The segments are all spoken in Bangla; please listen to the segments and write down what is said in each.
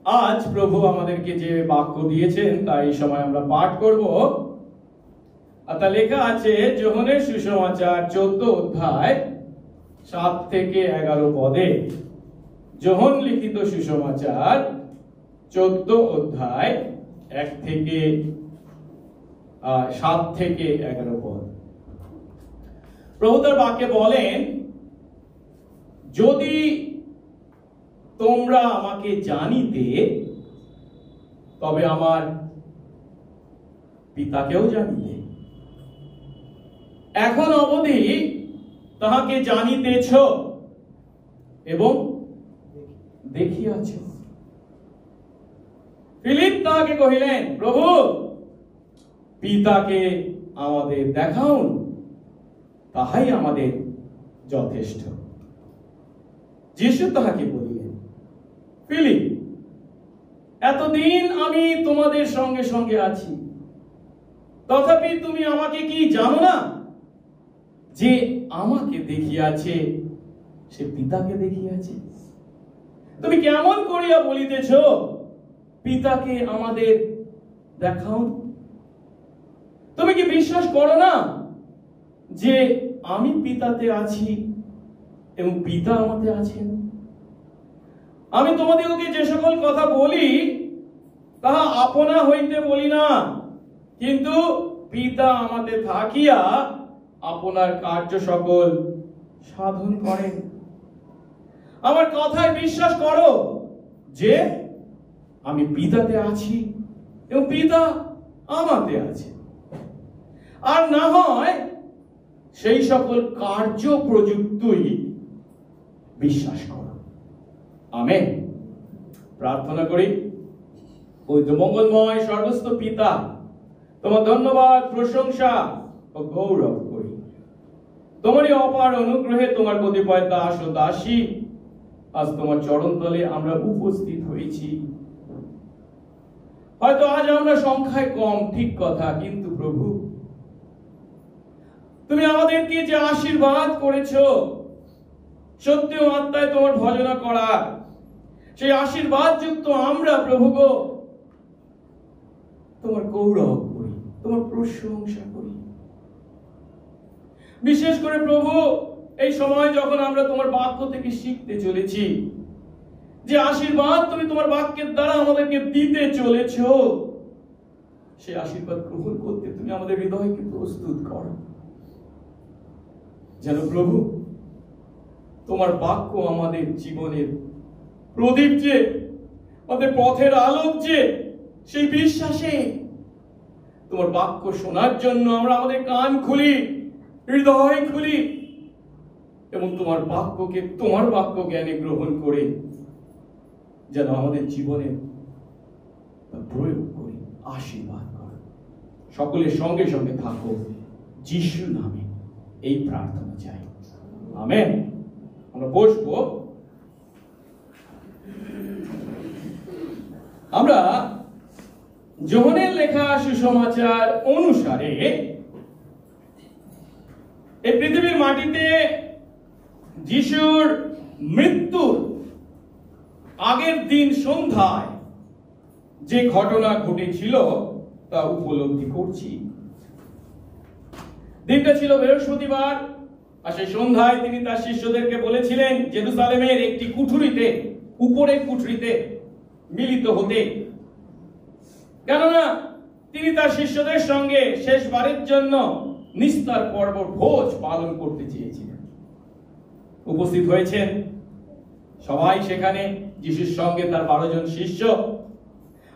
আজ প্রভু আমাদেরকে যে বাক্য দিয়েছেন তা এই সময় আমরা পাঠ করব। আর তা লেখা আছে যোহনের সুসমাচার 14 অধ্যায় 7 থেকে 11 পদে। যোহন লিখিত সুসমাচার 14 অধ্যায় 1 থেকে 7 থেকে 11 পদ। প্রভু তার বাক্যে বলেন, যদি তোমরা আমাকে জানিতে তবে আমার পিতাকেও জানিতে। এখন অবধি তাহাকে জানিতেছ এবং দেখিয়াছ। ফিলিপ তাহাকে কহিলেন, প্রভু, পিতাকে আমাদের দেখাউন, তাহাই আমাদের যথেষ্ট। যিশু তাহাকে বলিলেন, ফিলিপ, এতদিন আমি তোমাদের সঙ্গে সঙ্গে আছি, তথাপি তুমি আমাকে কি জানো না? যে আমাকে দেখিয়াছে সে পিতাকে দেখিয়াছে। তুমি কেমন করিয়া বলিতেছ, পিতাকে আমাদের দেখাও? তুমি কি বিশ্বাস করো না যে আমি পিতাতে আছি এবং পিতা আমাতে আছেন? আমি তোমাদেরকে যে সকল কথা বলি তাহা আপনা হইতে বলি না, কিন্তু পিতা আমাতে থাকিয়া আপনার কার্য সকল সাধন করেন। আমার কথায় বিশ্বাস করো যে আমি পিতাতে আছি এবং পিতা আমাতে আছে, আর না হয় সেই সকল কার্য প্রযুক্তই বিশ্বাস করো। আমেন। প্রার্থনা করি। পবিত্র মঙ্গলময় সর্বস্ত পিতা, তোমার ধন্যবাদ, প্রশংসা ও গৌরব করি। তোমারই অপার অনুগ্রহে তোমার কতিপয় দাস ও দাসী আজ তোমার চরণ তলে আমরা উপস্থিত হয়েছি। হয়তো আজ আমরা সংখ্যায় কম, ঠিক কথা, কিন্তু প্রভু, তুমি আমাদেরকে যে আশীর্বাদ করেছো সত্য আত্মায় তোমার ভজনা করা, সেই আশীর্বাদ যুক্ত আমরা প্রভু গো তোমার গৌরব করি, তোমার প্রশংসা করি। বিশেষ করে প্রভু, এই সময় যখন আমরা তোমার বাক্য থেকে শিখতে চলেছি, যে আশীর্বাদ তুমি তোমার বাক্যের দ্বারা আমাদেরকে দিতে চলেছ, সেই আশীর্বাদ গ্রহণ করতে তুমি আমাদের হৃদয়কে প্রস্তুত করো। যেন প্রভু তোমার বাক্য আমাদের জীবনের প্রদীপ, যে আমাদের পথের আলোক, যে সেই বিশ্বাসে তোমার বাক্য শোনার জন্য আমরা আমাদের কান খুলি, হৃদয় খুলি এবং তোমার বাক্য জ্ঞানে গ্রহণ করে যেন আমাদের জীবনে প্রয়োগ করি। আশীর্বাদ করো। সকলের সঙ্গে সঙ্গে থাকো, যিশু নামে এই প্রার্থনা চাই। আমেন। আমরা বসবো। আমরা যোহনের লেখা সুসমাচার অনুসারে এই পৃথিবীর মাটিতে যিশুর মৃত্যুর আগের দিন সন্ধ্যায় যে ঘটনা ঘটেছিল তা উপলব্ধি করছি। দিনটা ছিল বৃহস্পতিবার, আর সেই সন্ধ্যায় তিনি তার শিষ্যদেরকে বলেছিলেন জেরুজালেমের একটি কুঠুরিতে, উপরের কুঠুরিতে মিলিত হতে, কেননা তিনি তার শিষ্যদের সঙ্গে শেষবারের জন্য নিস্তার পর্ব ভোজ পালন করতে চেয়েছিলেন। উপস্থিত হয়েছেন সবাই সেখানে, যিশুর সঙ্গে তার 12 জন শিষ্য।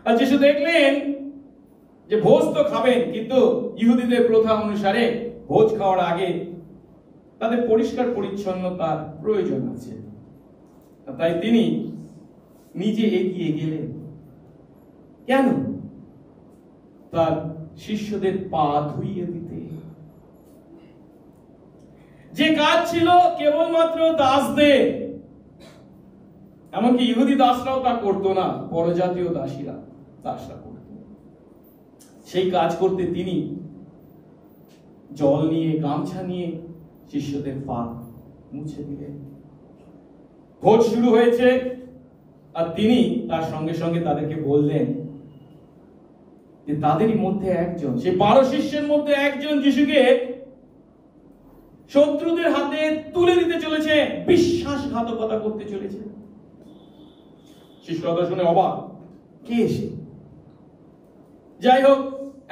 আর যিশু দেখলেন যে ভোজ তো খাবেন, কিন্তু ইহুদিদের প্রথা অনুসারে ভোজ খাওয়ার আগে তাদের পরিষ্কার পরিচ্ছন্নতার প্রয়োজন আছে। তাই তিনি নিজে এগিয়ে গেলেন। কেন? তার শিষ্যদের পা ধুইয়ে দিতে। যে কাজ ছিল কেবলমাত্র দাসদের, এমনকি ইহুদি দাসরাও তা করতো না, পরজাতীয় দাসরা করত। সেই কাজ করতে তিনি জল নিয়ে, গামছা নিয়ে শিষ্যদের পা মুছে দিলেন। ভোজ শুরু হয়েছে, আর তিনি তার সঙ্গে সঙ্গে তাদেরকে বললেন যে তাদেরই মধ্যে একজন, সেই 12 শিষ্যের মধ্যে একজন যিশুকে শত্রুদের হাতে তুলে দিতে চলেছে, বিশ্বাসঘাতকতা করতে চলেছে। শিষ্যরা শুনে অবাক, কে এসে? যাই হোক,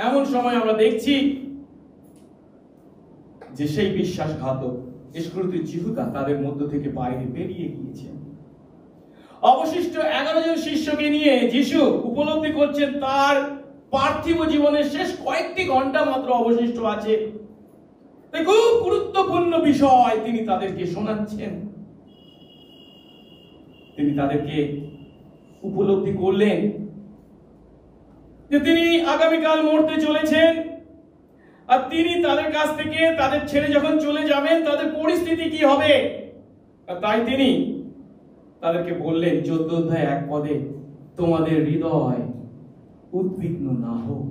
এমন সময় আমরা দেখছি যে সেই বিশ্বাসঘাতক ইস্করিওত জিহুদা তাদের মধ্য থেকে বাইরে বেরিয়ে গিয়েছেন। অবশিষ্ট 11 জন শিষ্যকে নিয়ে যিশু উপলব্ধি করছেন তার পার্থিব জীবনের শেষ কয়েকটি ঘন্টা মাত্র অবশিষ্ট আছে। খুব গুরুত্বপূর্ণ বিষয় তিনি তাদেরকে শোনাচ্ছেন। তিনি তাদেরকে উপলব্ধি করলেন যে তিনি আগামীকাল মরতে চলেছেন, আর তিনি তাদের কাছ থেকে তাদের ছেড়ে যখন চলে যাবেন তাদের পরিস্থিতি কি হবে। তাই তিনি তাদেরকে বললেন 14 অধ্যায় 1 পদে, তোমাদের হৃদয় উদ্বিগ্ন না হোক,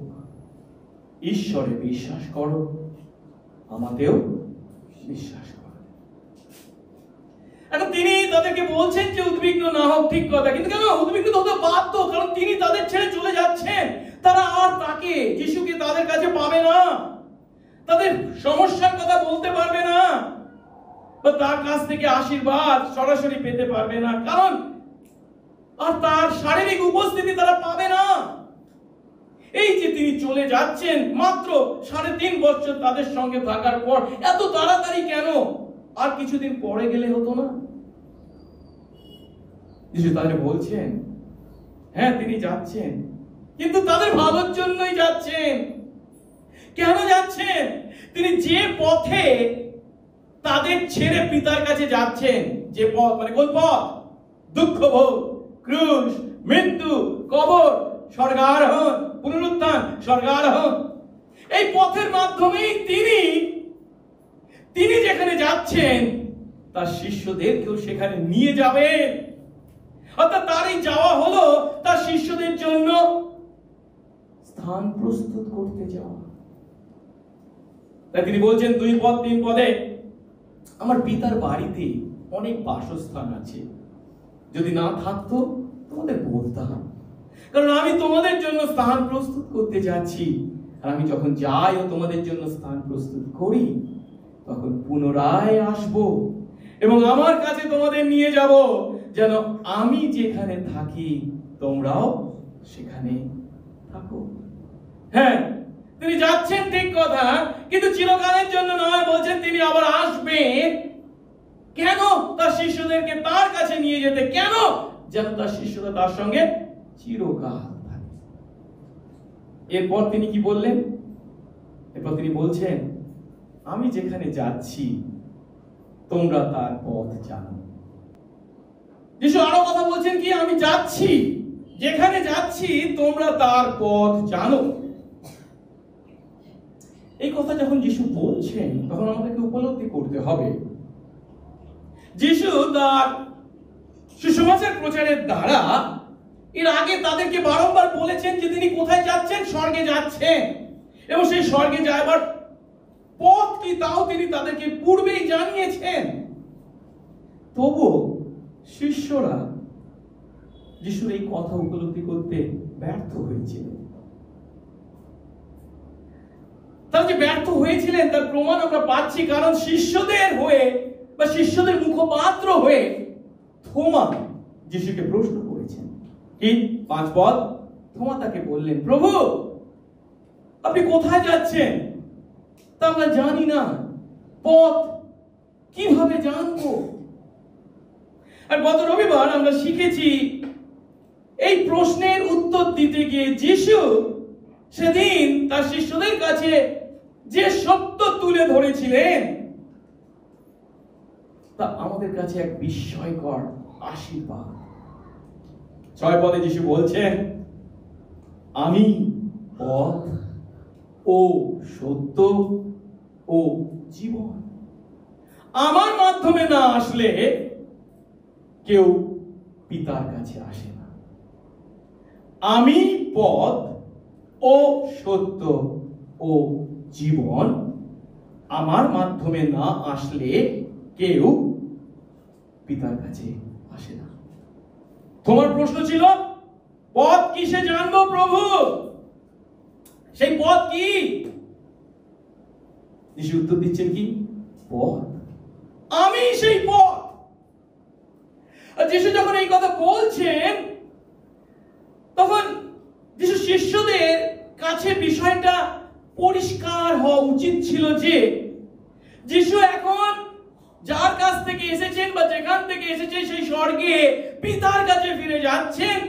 ঈশ্বরে বিশ্বাস করো, আমাতেও বিশ্বাস করো। এখন তিনি তাদেরকে বলছেন যে উদ্বিগ্ন না হোক, ঠিক কথা, কিন্তু কেন উদ্বিগ্ন হতে বাধ্য? কারণ তিনি তাদের ছেড়ে চলে যাচ্ছেন। তারা আর তাকে, যিশুকে তাদের কাছে পাবে না, তাদের সমস্যার কথা বলতে পারবে না, বা তার কাছ থেকে আশীর্বাদ সরাসরি পেতে পারবে না, কারণ আর তার শারীরিক উপস্থিতি তারা পাবে না। এই যে তিনি চলে যাচ্ছেন, মাত্র 3.5 বছর তাদের সঙ্গে থাকার পর এত তাড়াতাড়ি কেন? আর কিছুদিন পরে গেলে হতো না? যিশু তাদের বলছেন হ্যাঁ তিনি যাচ্ছেন, কিন্তু তাদের ভালোর জন্যই যাচ্ছেন। কেন যাচ্ছেন? তিনি যে পথে তাদের ছেড়ে পিতার কাছে যাচ্ছেন, যে পথ, মানে কোন পথ? দুঃখ ভোগ, ক্রুশ, মৃত্যু, কবর, স্বর্গারোহণ, পুনরুত্থান, স্বর্গারোহণ, এই পথের মাধ্যমেই তিনি যেখানে যাচ্ছেন তার শিষ্যদেরকেও সেখানে নিয়ে যাবেন। অর্থাৎ তার এই যাওয়া হলো তার শিষ্যদের জন্য স্থান প্রস্তুত করতে যাওয়া। তাই তিনি বলছেন 2 পদ 3 পদে, আমার পিতার বাড়িতে অনেক বাসস্থান আছে, যদি না থাকতো তোমাদের বলতাম, কারণ আমি তোমাদের জন্য স্থান প্রস্তুত করতে যাচ্ছি। আর আমি যখন যাই ও তোমাদের জন্য স্থান প্রস্তুত করি, তখন পুনরায় আসব এবং আমার কাছে তোমাদের নিয়ে যাব, যেন আমি যেখানে থাকি তোমরাও সেখানে থাকো। হ্যাঁ, তিনি যাচ্ছেন ঠিক কথা, কিন্তু চিরকালের জন্য নয়। বলছেন তিনি আবার আসবেন। কেন? তার শিষ্যদেরকে তার কাছে নিয়ে যেতে। কেন? যেন তার শিষ্যরা তার সঙ্গে চিরকাল থাকে। এরপর তিনি কি বললেন? এরপর তিনি বলছেন আমি যেখানে যাচ্ছি তোমরা তার পথ জানো। যিশু আরো কথা বলছেন কি, আমি যাচ্ছি, যেখানে যাচ্ছি তোমরা তার পথ জানো। এই কথা যখন যিশু বলছেন তখন আমাদেরকে উপলব্ধি করতে হবে যিশু তার সুসমাচার প্রচারের দ্বারা এর আগে তাদেরকে বারংবার বলেছেন যে তিনি কোথায় যাচ্ছেন, স্বর্গে যাচ্ছেন, এবং সেই স্বর্গে যাবার পথ কি তাও তিনি তাদেরকে পূর্বেই জানিয়েছেন। তবু শিষ্যরা যিশুর এই কথা উপলব্ধি করতে ব্যর্থ হয়েছিল। তারা যে ব্যর্থ হয়েছিলেন তার প্রমাণ আমরা পাচ্ছি, কারণ শিষ্যদের হয়ে বা শিষ্যদের মুখপাত্র হয়ে থোমা যিশুকে প্রশ্ন করেছেন। কি? 5 পদ, থোমা তাকে বললেন, প্রভু আপনি কোথায় যাচ্ছেন তা আমরা জানি না, পথ কিভাবে জানবো? আর গত রবিবার আমরা শিখেছি এই প্রশ্নের উত্তর দিতে গিয়ে যিশু সেদিন তার শিষ্যদের কাছে যে সত্য তুলে ধরেছিলেন তা আমাদের কাছে এক বিস্ময়কর আশীর্বাদ। 6 পদে যিশু বলছেন, আমি পথ ও সত্য ও জীবন, আমার মাধ্যমে না আসলে কেউ পিতার কাছে আসে না। আমি পথ ও সত্য ও জীবন, আমার মাধ্যমে না আসলে কেউ পিতার কাছে আসে না। তোমার প্রশ্ন ছিল পথ কিসে জানবো প্রভু, সেই পথ কি? যিশু উত্তর দিচ্ছেন কি? পথ, আমি সেই পথ। আর যিশু যখন এই কথা বলছেন তখন যিশু শিষ্যদের কাছে বিষয়টা পরিষ্কার হওয়া উচিত ছিল যে যিশু এখন যার কাছ থেকে এসেছেন বা যেখান থেকে এসেছে সেই স্বর্গে পিতার কাছে ফিরে যাচ্ছেন,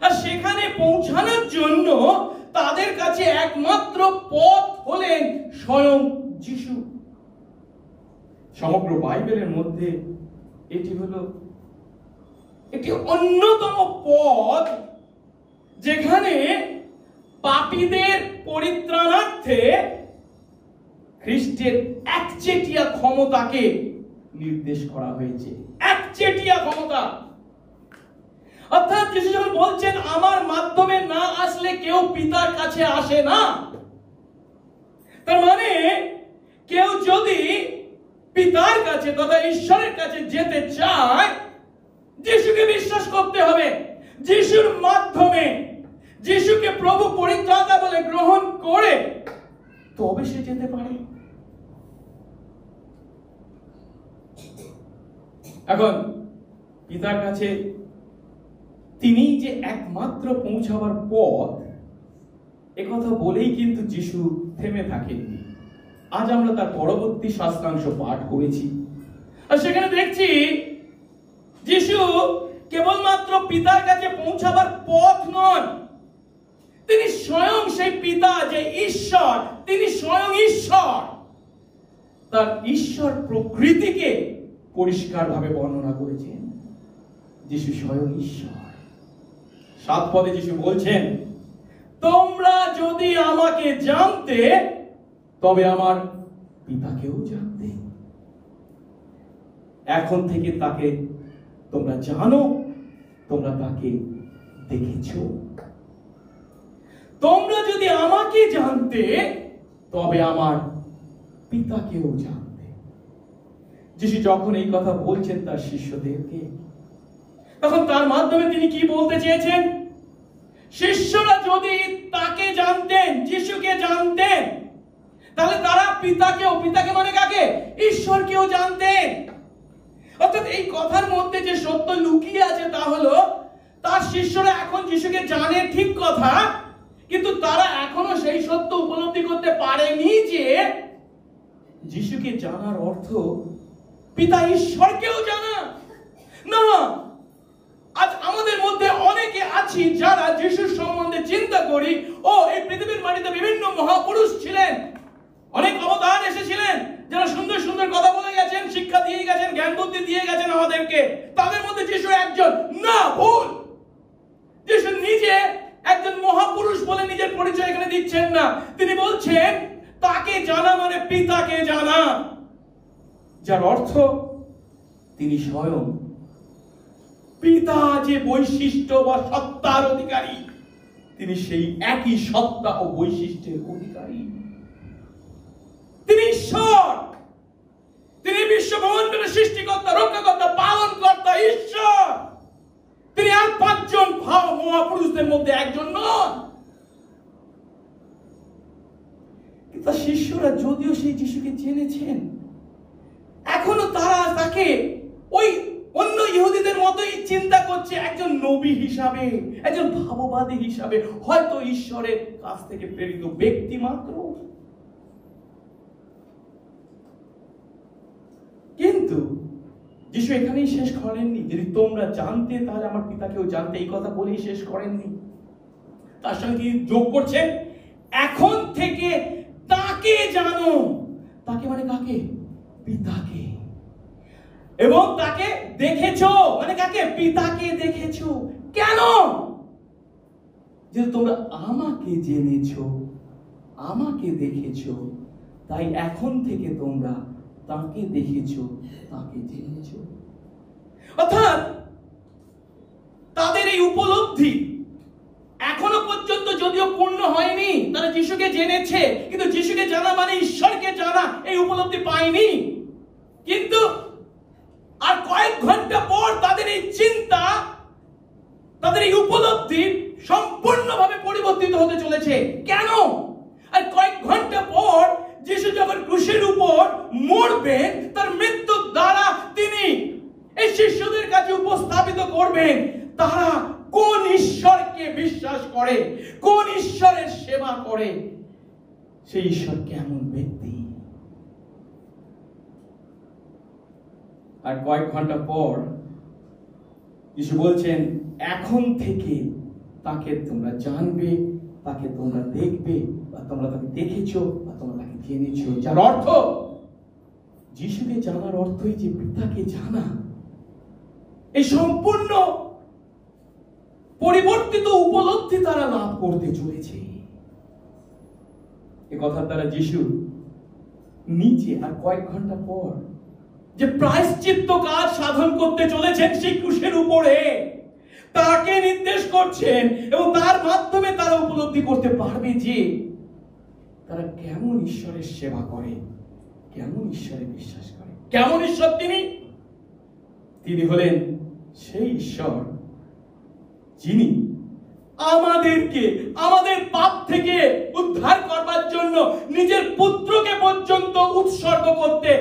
আর সেখানে পৌঁছানোর জন্য তাদের কাছে একমাত্র পথ হলেন স্বয়ং যিশু। সমগ্র বাইবেলের মধ্যে এটি হলো একটি অন্যতম পথ যেখানে পাপীদের পরিত্রাণার্থে খ্রিস্টের একচেটিয়া ক্ষমতাকে নির্দেশ করা হয়েছে। একচেটিয়া ক্ষমতা, অর্থাৎ যিশু যখন বলছেন আমার মাধ্যমে না আসলে কেউ পিতার কাছে আসে না, তার মানে কেউ যদি পিতার কাছে তথা ঈশ্বরের কাছে যেতে চায় যিশুকে বিশ্বাস করতে হবে। যিশুর মাধ্যমে যিশুকে প্রভু পরিত্রাতা বলে গ্রহণ করে তবে সে যেতে পারে। এখন পিতার কাছে তিনি যে একমাত্র পৌঁছাবার পথ, একথা বলেই কিন্তু যিশু থেমে থাকেননি। আজ আমরা তার পরবর্তী শাস্ত্রাংশ পাঠ করেছি, আর সেখানে দেখছি যিশু কেবলমাত্র পিতার কাছে পৌঁছাবার পথ নন, তিনি স্বয়ং সেই পিতা যে ঈশ্বর, তিনি স্বয়ং ঈশ্বর। তার ঈশ্বর প্রকৃতিকে পরিষ্কারভাবে বর্ণনা করেছেন। যিশু স্বয়ং ঈশ্বর। 7 পদে যিশু বলছেন, তোমরা যদি আমাকে জানতে তবে আমার পিতাকেও জানতে। এখন থেকে তাকে তোমরা জানো, তোমরা তাকে দেখেছো। তোমরা যদি আমাকে জানতে তবে আমার পিতাকেও জানতে। যিশু যখন এই কথা বলছেন তার শিষ্যদেরকে, তখন তার মাধ্যমে তিনি কি বলতে চেয়েছেন? শিষ্যরা যদি তাকে জানতেন, যিশুকে জানতেন, তাহলে তারা পিতাকেও, পিতাকে মানে কাকে? ঈশ্বরকেও জানতেন। অর্থাৎ এই কথার মধ্যে যে সত্য লুকিয়ে আছে তা হলো তার শিষ্যরা এখন যিশুকে জানে ঠিক কথা, কিন্তু তারা এখনো সেই সত্য উপলব্ধি করতে পারেনি যে যিশুকে জানার অর্থ পিতা ঈশ্বরকেও জানা। না, আজ আমাদের মধ্যে অনেকে আছি যারা যিশুর সম্বন্ধে চিন্তা করি, ও এই পৃথিবীর মাটিতে বিভিন্ন মহাপুরুষ ছিলেন, অনেক অবদান এসেছিলেন, যারা সুন্দর সুন্দর কথা বলে গেছেন, শিক্ষা দিয়ে গেছেন, জ্ঞান বুদ্ধি দিয়ে গেছেন আমাদেরকে, তাদের মধ্যে যিশু একজন। না, ভুল। যিশু নিজে একজন মহাপুরুষ বলে নিজের পরিচয় এখানে দিচ্ছেন না। তিনি বলছেন তাকে জানা মানে পিতাকে জানা, যার অর্থ তিনি স্বয়ং পিতা যে বৈশিষ্ট্য বা সত্তার অধিকারী, তিনি সেই একই সত্তা ও বৈশিষ্ট্যের অধিকারী। তিনি ঈশ্বর, তিনি বিশ্বব্রহ্মাণ্ডের সৃষ্টিকর্তা, রক্ষাকর্তা, পালনকর্তা, ঈশ্বর। তিনি আর 5 জন মহাপুরুষদের মধ্যে একজন নন। কিন্তু শিষ্যরা যদিও সেই যিশুকে জেনেছেন, এখনো তারা তাকে ওই অন্য ইহুদিদের মতোই চিন্তা করছে, একজন নবী হিসাবে, একজন ভাববাদী হিসাবে, হয়তো ঈশ্বরের কাছ থেকে প্রেরিত ব্যক্তি মাত্র। কিন্তু যিশু এখানেই শেষ করেননি। যদি তোমরা জানতে তাহলে আমার পিতাকেও জানতে, এই কথা বলেই শেষ করেননি। তার সঙ্গে তিনি যোগ করছেন, এখন থেকে তাকে জানো। তাকে মানে কাকে? পিতাকে। এবং তাকে দেখেছো মানে কাকে? পিতাকে দেখেছো। কেন? যে তোমরা আমাকে জেনেছো, আমাকে দেখেছো, তাই এখন থেকে তোমরা তাকে দেখেছো, তাকে জেনেছো। অর্থাৎ তাদের এই উপলব্ধি এখনো পর্যন্ত যদিও পূর্ণ হয়নি, তারা যিশুকে জেনেছে, কিন্তু যিশুকে জানা মানে ঈশ্বরকে জানা, এই উপলব্ধি পায়নি। কিন্তু আর কয়েক ঘন্টা পর তাদের এই চিন্তা তাদের এই উপলব্ধি সম্পূর্ণভাবে পরিবর্তিত হতে চলেছে। কেন? আর কয়েক ঘন্টা পর যিশু যখন ক্রুশের উপর মরবেন, তার মৃত্যুর দ্বারা তিনি এই শিষ্যদের কাছে উপস্থাপিত করবেন তারা কোন ঈশ্বরকে বিশ্বাস করে, কোন ঈশ্বরের সেবা করে, সেই ঈশ্বর কেমন ব্যক্তি। আর কয়েক ঘন্টা পর যিশু বলছেন, এখন থেকে তাকে তোমরা জানবে, তাকে তোমরা দেখবে, বা তোমরা তাকে দেখেছো, বা তোমরা তাকে জেনেছো। যার অর্থ, যিশুকে জানার অর্থই যে পিতাকে জানা। এই সম্পূর্ণ পরিবর্তিত উপলব্ধি তারা লাভ করতে চলেছে। এ কথার দ্বারা যিশু নিচে আর কয়েক ঘন্টা পর যে প্রায়শ্চিত্ত কাজ সাধন করতে চলেছেন সেই ক্রুশের উপরে, তাকে নির্দেশ করছেন এবং তার মাধ্যমে তারা উপলব্ধি করতে পারবে যে তারা কেমন ঈশ্বরের সেবা করে, কেমন ঈশ্বরে বিশ্বাস করে। কেমন ঈশ্বর তিনি? তিনি হলেন সেই ঈশ্বর যিনি আমাদেরকে আমাদের পাপ থেকে উদ্ধার করবার জন্য নিজের পুত্রকে পর্যন্ত উৎসর্গ করতে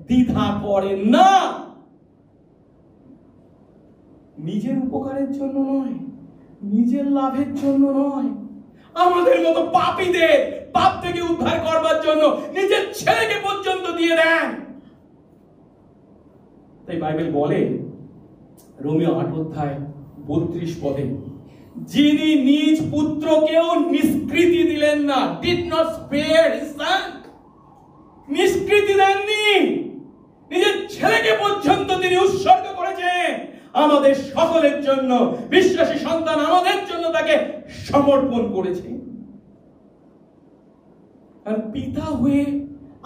দ্বিধা করেন না। নিজের উপকারের জন্য নয়, নিজের লাভের জন্য নয়, আমাদের মতো পাপীদের পাপ থেকে উদ্ধার করবার জন্য নিজের ছেলেকে পর্যন্ত দিয়ে দেন। তাই বাইবেল বলে রোমীয় 8:32 পদে, যিনি নিজ পুত্রকেও নিষ্কৃতি দিলেন না, did not spare his son, নিষ্কৃতি দেননি, নিজের ছেলেকে পর্যন্ত তিনি উৎসর্গ করেছেন আমাদের সকলের জন্য। বিশ্বাসী সন্তান আমাদের জন্য তাকে সমর্পণ করেছে। আর পিতা হয়ে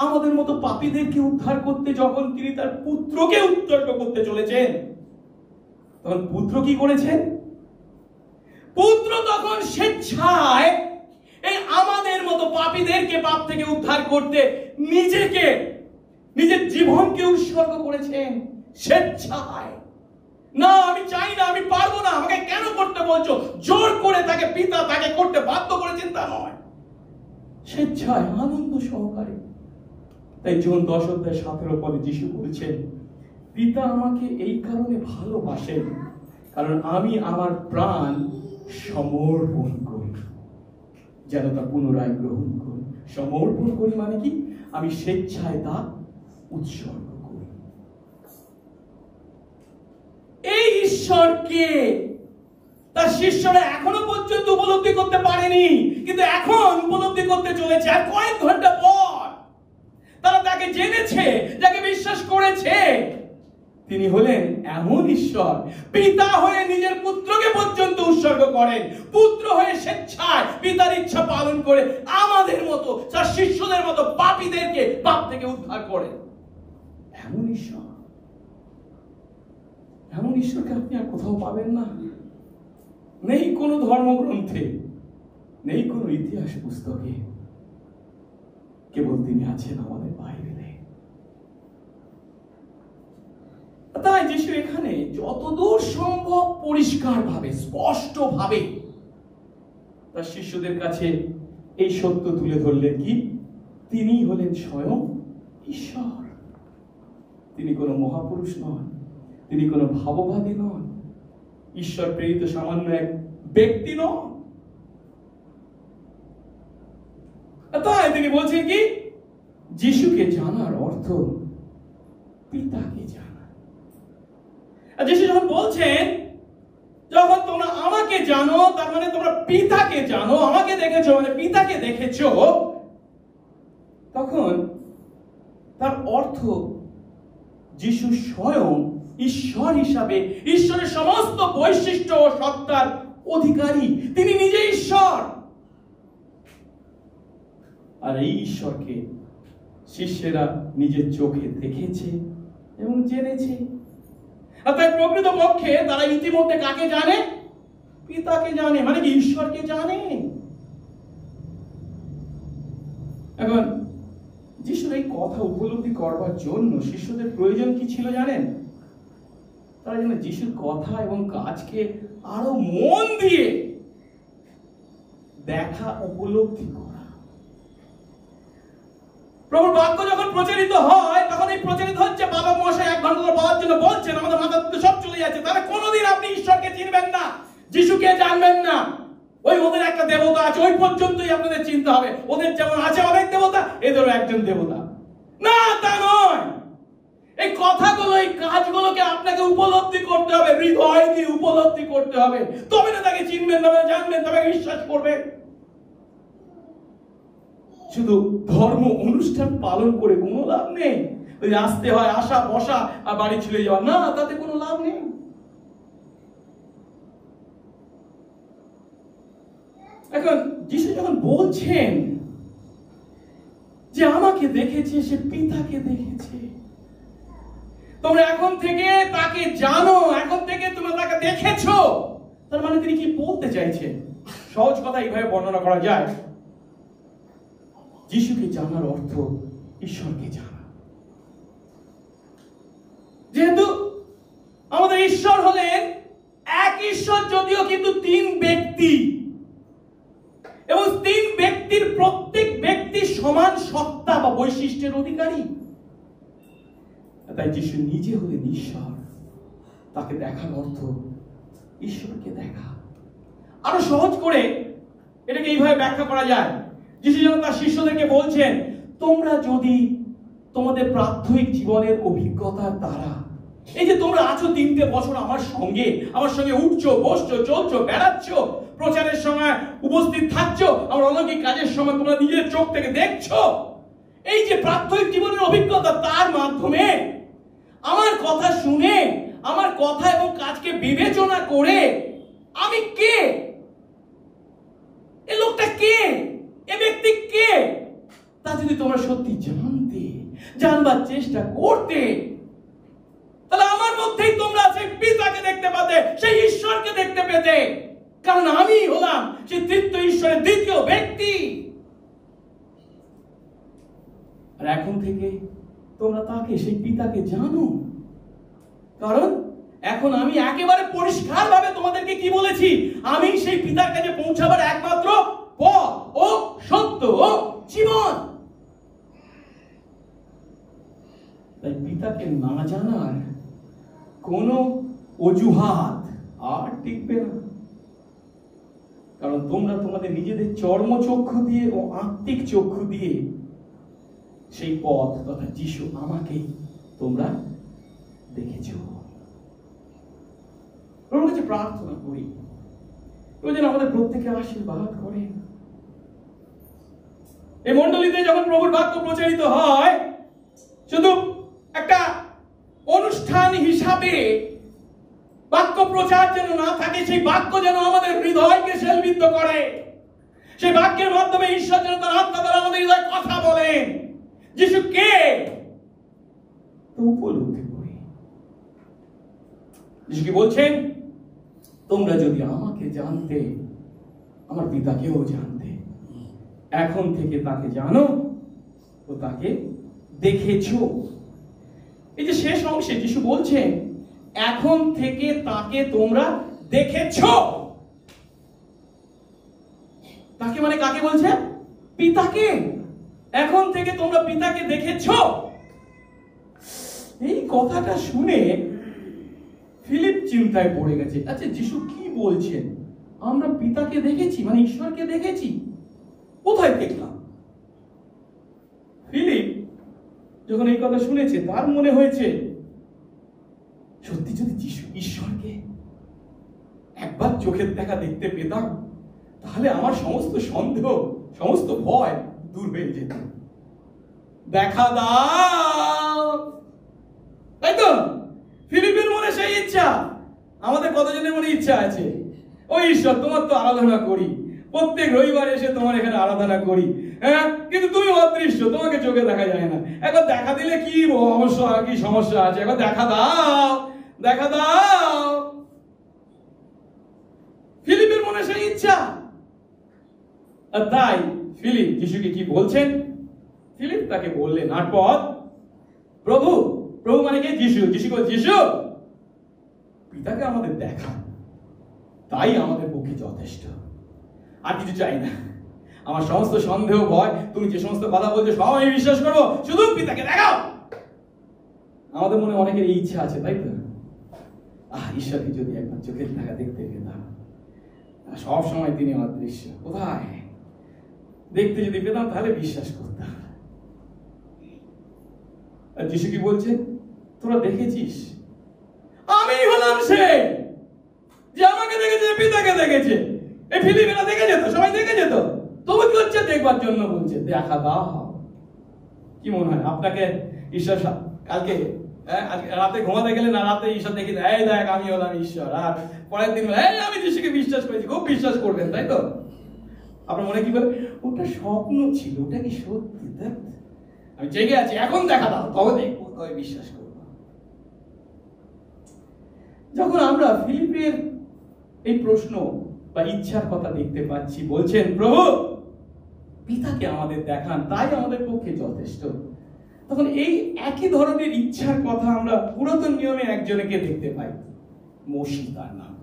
আমাদের মতো পাপীদেরকে উদ্ধার করতে যখন তিনি তার পুত্রকে উৎসর্গ করতে চলেছেন, তখন পুত্র কি করেছেন? পুত্র তখন স্বেচ্ছায় এই আমাদের মতো পাপীদেরকে পাপ থেকে উদ্ধার করতে নিজেকে, নিজের জীবনকে উৎসর্গ করেছেন স্বেচ্ছায়। না, আমি চাই না, আমি পারবো না, আমাকে কেন করতে বলছো, জোর করে তাকে পিতা তাকে করতে বাধ্য করেছেন তা নয়, স্বেচ্ছায় আনন্দ সহকারে। তাই জন 10:17 পদে যিশু বলেছেন, পিতা আমাকে এই কারণে ভালোবাসেন কারণ আমি আমার প্রাণ সমর্পণ করি যেন তা পুনরায় গ্রহণ করি। সমর্পণ করি মানে কি? আমি স্বেচ্ছায় তা উৎসর্গ করি। এই ঈশ্বরকে তার শিষ্যরা এখনো পর্যন্ত উপলব্ধি করতে পারেনি, কিন্তু এখন উপলব্ধি করতে চলেছে। আর কয়েক ঘন্টা পর তারা তাকে জেনেছে, যাকে বিশ্বাস করেছে। তিনি হলেন এমন ঈশ্বর, পিতা হয়ে নিজের পুত্রকে পর্যন্ত উৎসর্গ করেন, পুত্র হয়ে স্বেচ্ছায় পিতার ইচ্ছা পালন করে আমাদের মতো, তার শিষ্যদের মতো পাপীদেরকে পাপ থেকে উদ্ধার করেন। এমন ঈশ্বর, এমন ঈশ্বরকে আপনি আর কোথাও পাবেন না। নেই কোনো ধর্মগ্রন্থে, নেই কোনো ইতিহাস পুস্তকে, কেবল তিনি আছেন আমাদের বাইবেলে। তাই যিশু এখানে যতদূর সম্ভব পরিষ্কার ভাবে, স্পষ্ট ভাবে তার শিষ্যদের কাছে এই সত্য তুলে ধরলেন কি? তিনি হলেন স্বয়ং ঈশ্বর। তিনি কোনো মহাপুরুষ নন, তিনি কোনো ভাববাদী নন, ঈশ্বর প্রেরিত সামান্য এক ব্যক্তি নন। তাই তিনি বলছেন কি? যিশুকে জানার অর্থ পিতাকে জানা। যিশু যখন বলছেন, যখন তোমরা আমাকে জানো তার মানে তোমরা পিতাকে জানো, আমাকে দেখেছো মানে পিতাকে দেখেছো, তখন তার অর্থ যিশু স্বয়ং ঈশ্বর হিসাবে ঈশ্বরের সমস্ত বৈশিষ্ট্য ও সত্তার অধিকারী। তিনি নিজে ঈশ্বর। আর এই ঈশ্বরকে শিষ্যেরা নিজের চোখে দেখেছে এবং জেনেছে। আর তাই প্রকৃত পক্ষে তারা ইতিমধ্যে কাকে জানে? পিতাকে জানে, মানে কি ঈশ্বরকে জানে। এখন যিশুর এই কথা উপলব্ধি করবার জন্য শিষ্যদের প্রয়োজন কি ছিল জানেন? তারা যেন যিশুর কথা এবং কাজকে আরো মন দিয়ে দেখা, উপলব্ধি করা। প্রভুর বাক্য যখন প্রচারিত হয় তখন এই প্রচারিত হচ্ছে বাবা মশাই 1 ঘন্টা পাওয়ার জন্য বলছেন, আমাদের মাথা থেকে সব চলে যাচ্ছে। তাহলে কোনোদিন আপনি ঈশ্বরকে চিনবেন না, যিশুকে জানবেন না। ওদের একটা দেবতা আছে, ওই পর্যন্তই আপনাদের চিনতে হবে। ওদের যেমন আছে অনেক দেবতা, এদেরও একজন দেবতা। না, তা নয়। এই কথাগুলো, এই কাজগুলোকে আপনাকে উপলব্ধি করতে হবে, হৃদয় দিয়ে উপলব্ধি করতে হবে। তবে না তাকে চিনবেন, তবে জানবেন, তবে বিশ্বাস করবেন। শুধু ধর্ম অনুষ্ঠান পালন করে কোনো লাভ নেই। ওই আসতে হয়, আসা বসা আর বাড়ি চলে যাওয়া, না, তাতে কোনো লাভ নেই। এখন যিশু যখন বলছেন যে আমাকে দেখেছে, সে পিতাকে দেখেছে, তোমরা এখন থেকে তাকে জানো, এখন থেকে তোমরা তাকে দেখেছো, তার মানে তিনি কি বলতে চাইছেন? সহজ কথা এইভাবে বর্ণনা করা যায়, যিশুকে জানার অর্থ ঈশ্বরকে জানা। যেহেতু আমাদের ঈশ্বর হলেন এক ঈশ্বর, যদিও কিন্তু 3 ব্যক্তি, এবং 3 ব্যক্তির প্রত্যেক ব্যক্তি সমান সত্তা বা বৈশিষ্ট্যের অধিকারী। তাই যিশু নিজে হলেন ঈশ্বর, তাকে দেখার অর্থ ঈশ্বরকে দেখা। আরো সহজ করে এটাকে এইভাবে ব্যাখ্যা করা যায়, যিশু যখন তার শিষ্যদেরকে বলছেন, তোমরা যদি তোমাদের প্রাথমিক জীবনের অভিজ্ঞতার দ্বারা, এই যে তোমরা আছো 3টে বছর আমার সঙ্গে উঠছো, বসছো, চলছো, বেড়াচ্ছো, প্রচারের সময় উপস্থিত থাকছো, আমার অলৌকিক কাজের সময় তোমরা নিজের চোখ থেকে দেখছো, এই যে প্রাথমিক জীবনের অভিজ্ঞতা, তার মাধ্যমে আমার কথা শুনে, আমার কথা এবং কাজকে বিবেচনা করে আমি কে, এ লোকটা কে, এ ব্যক্তি কে, তা যদি তোমরা সত্যি জানবার চেষ্টা করতে, তাহলে আমার মধ্যেই তোমরা সেই পিতাকে দেখতে পাতে, সেই ঈশ্বরকে দেখতে পেতে। কারণ আমি হলাম সেই তৃতীয় ঈশ্বরের দ্বিতীয় ব্যক্তি। আর এখন থেকে তোমরা তাকে, সেই পিতাকে জানো, কারণ এখন আমি একেবারে পরিষ্কার ভাবে তোমাদেরকে কি বলেছি, আমি সেই পিতার কাছে পৌঁছাবার একমাত্র পথ ও সত্য ও জীবন। তাই পিতাকে না জানার কোন অজুহাত আর টিকবে না, কারণ তোমরা তোমাদের নিজেদের চর্মচক্ষু দিয়ে ও আত্মিক চক্ষু দিয়ে সেই পথ তথা যিশু আমাকে তোমরা দেখেছো। প্রভুর কাছে প্রার্থনা করি, প্রভু যেন আমাদের প্রত্যেকের আশীর্বাদ করেন। এই মণ্ডলীতে যখন প্রভুর বাক্য প্রচারিত হয়, শুধু একটা অনুষ্ঠান হিসাবে বাক্য প্রচার যেন না থাকে, সেই বাক্য যেন আমাদের হৃদয়কে সেলবিদ্ধ করে। সেই বাক্যের মাধ্যমে ঈশ্বর যেন তার আত্মা দ্বারা আমাদের হৃদয়ে কথা বলেন। যিশু কে তো উপলব্ধি করি। যিশু কি বলছেন, তোমরা যদি আমাকে জানতে, আমার পিতাকেও জানতে। এখন থেকে তাকে জানো ও তাকে দেখেছো। এই যে শেষ অংশে যিশু বলছেন, এখন থেকে তাকে তোমরা দেখেছো। তাকে মানে কাকে বলছে? পিতাকে। এখন থেকে তোমরা পিতাকে দেখেছো। এই কথাটা শুনে ফিলিপ চিন্তায় পড়ে গেছে। আচ্ছা, যিশু কি বলছেন? আমরা পিতাকে দেখেছি, মানে ঈশ্বরকে দেখেছি, কোথায় দেখলাম? ফিলিপ যখন এই কথা শুনেছে, তার মনে হয়েছে, সত্যি যদি যিশু ঈশ্বরকে একবার চোখের দেখা দেখতে পেতাম, তাহলে আমার সমস্ত সন্দেহ, সমস্ত ভয় দূর হয়ে যেত। দেখা দাও, তাই তো? ফিলিপের মনে সেই ইচ্ছা। আমাদের কতজনের মনে ইচ্ছা আছে, ওই ঈশ্বর তোমার তো আরাধনা করি, প্রত্যেক রবিবার এসে তোমার এখানে আরাধনা করি, হ্যাঁ, কিন্তু তুমি অদৃশ্য, তোমাকে চোখে দেখা যায় না। একবার দেখা দিলে কি সমস্যা আছে? একবার দেখা দাও, দেখা দাও। ফিলিপের মনে সেই ইচ্ছা। আর তাই ফিলিপ যিশুকে কি বলছেন? ফিলিপ তাকে বললেন 8 পদ, প্রভু। প্রভু মানে কি? যিশু। যিশু পিতাকে আমাদের দেখান, তাই আমাদের পক্ষে যথেষ্ট, আর কিছু চাই না। আমার সমস্ত সন্দেহ, ভয়, তুমি যে সমস্ত কথা বলছো সব আমি বিশ্বাস করবো, শুধু পিতাকে দেখাও। আমাদের মনে অনেকের এই ইচ্ছা আছে, তাই তো? ঈশ্বরকে যদি একবার চোখের দেখা দেখতে পেতাম, সব সময় তিনি অদৃশ্য, কোথায় দেখতে যদি পেতাম তাহলে বিশ্বাস করতাম। আর যিশু কি বলছে? তোরা দেখেছিস, আমি হলাম সে যে আমাকে দেখেছে, পিতাকে দেখেছে। এই ফিলিপেরা দেখে যেত, সবাই দেখে যেত, তবু কি হচ্ছে? দেখবার জন্য বলছে, দেখা দাও। কি মনে হয় আপনাকে ঈশ্বর কালকে রাতে ঘুমাতে গেলে না, রাতে ঈশ্বর দেখি এই দেখ আমি হলাম ঈশ্বর, আর পরের দিন আমি যিশুকে বিশ্বাস করেছি, খুব বিশ্বাস করবেন, তাই তো? আপনার মনে কি বলে? ওটা স্বপ্ন ছিল, ওটা কি সত্যি? আমি জেগে আছি, এখন দেখা দাও, তবে দেখবো, তবে বিশ্বাস করবো। যখন আমরা ফিলিপের এই প্রশ্ন বা ইচ্ছার কথা দেখতে পাচ্ছি, বলছেন প্রভু পিতাকে আমাদের দেখান, তাই আমাদের পক্ষে যথেষ্ট, তখন এই একই ধরনের ইচ্ছার কথা আমরা পুরাতন নিয়মে একজনকে দেখতে পাই, মোশি তার নাম,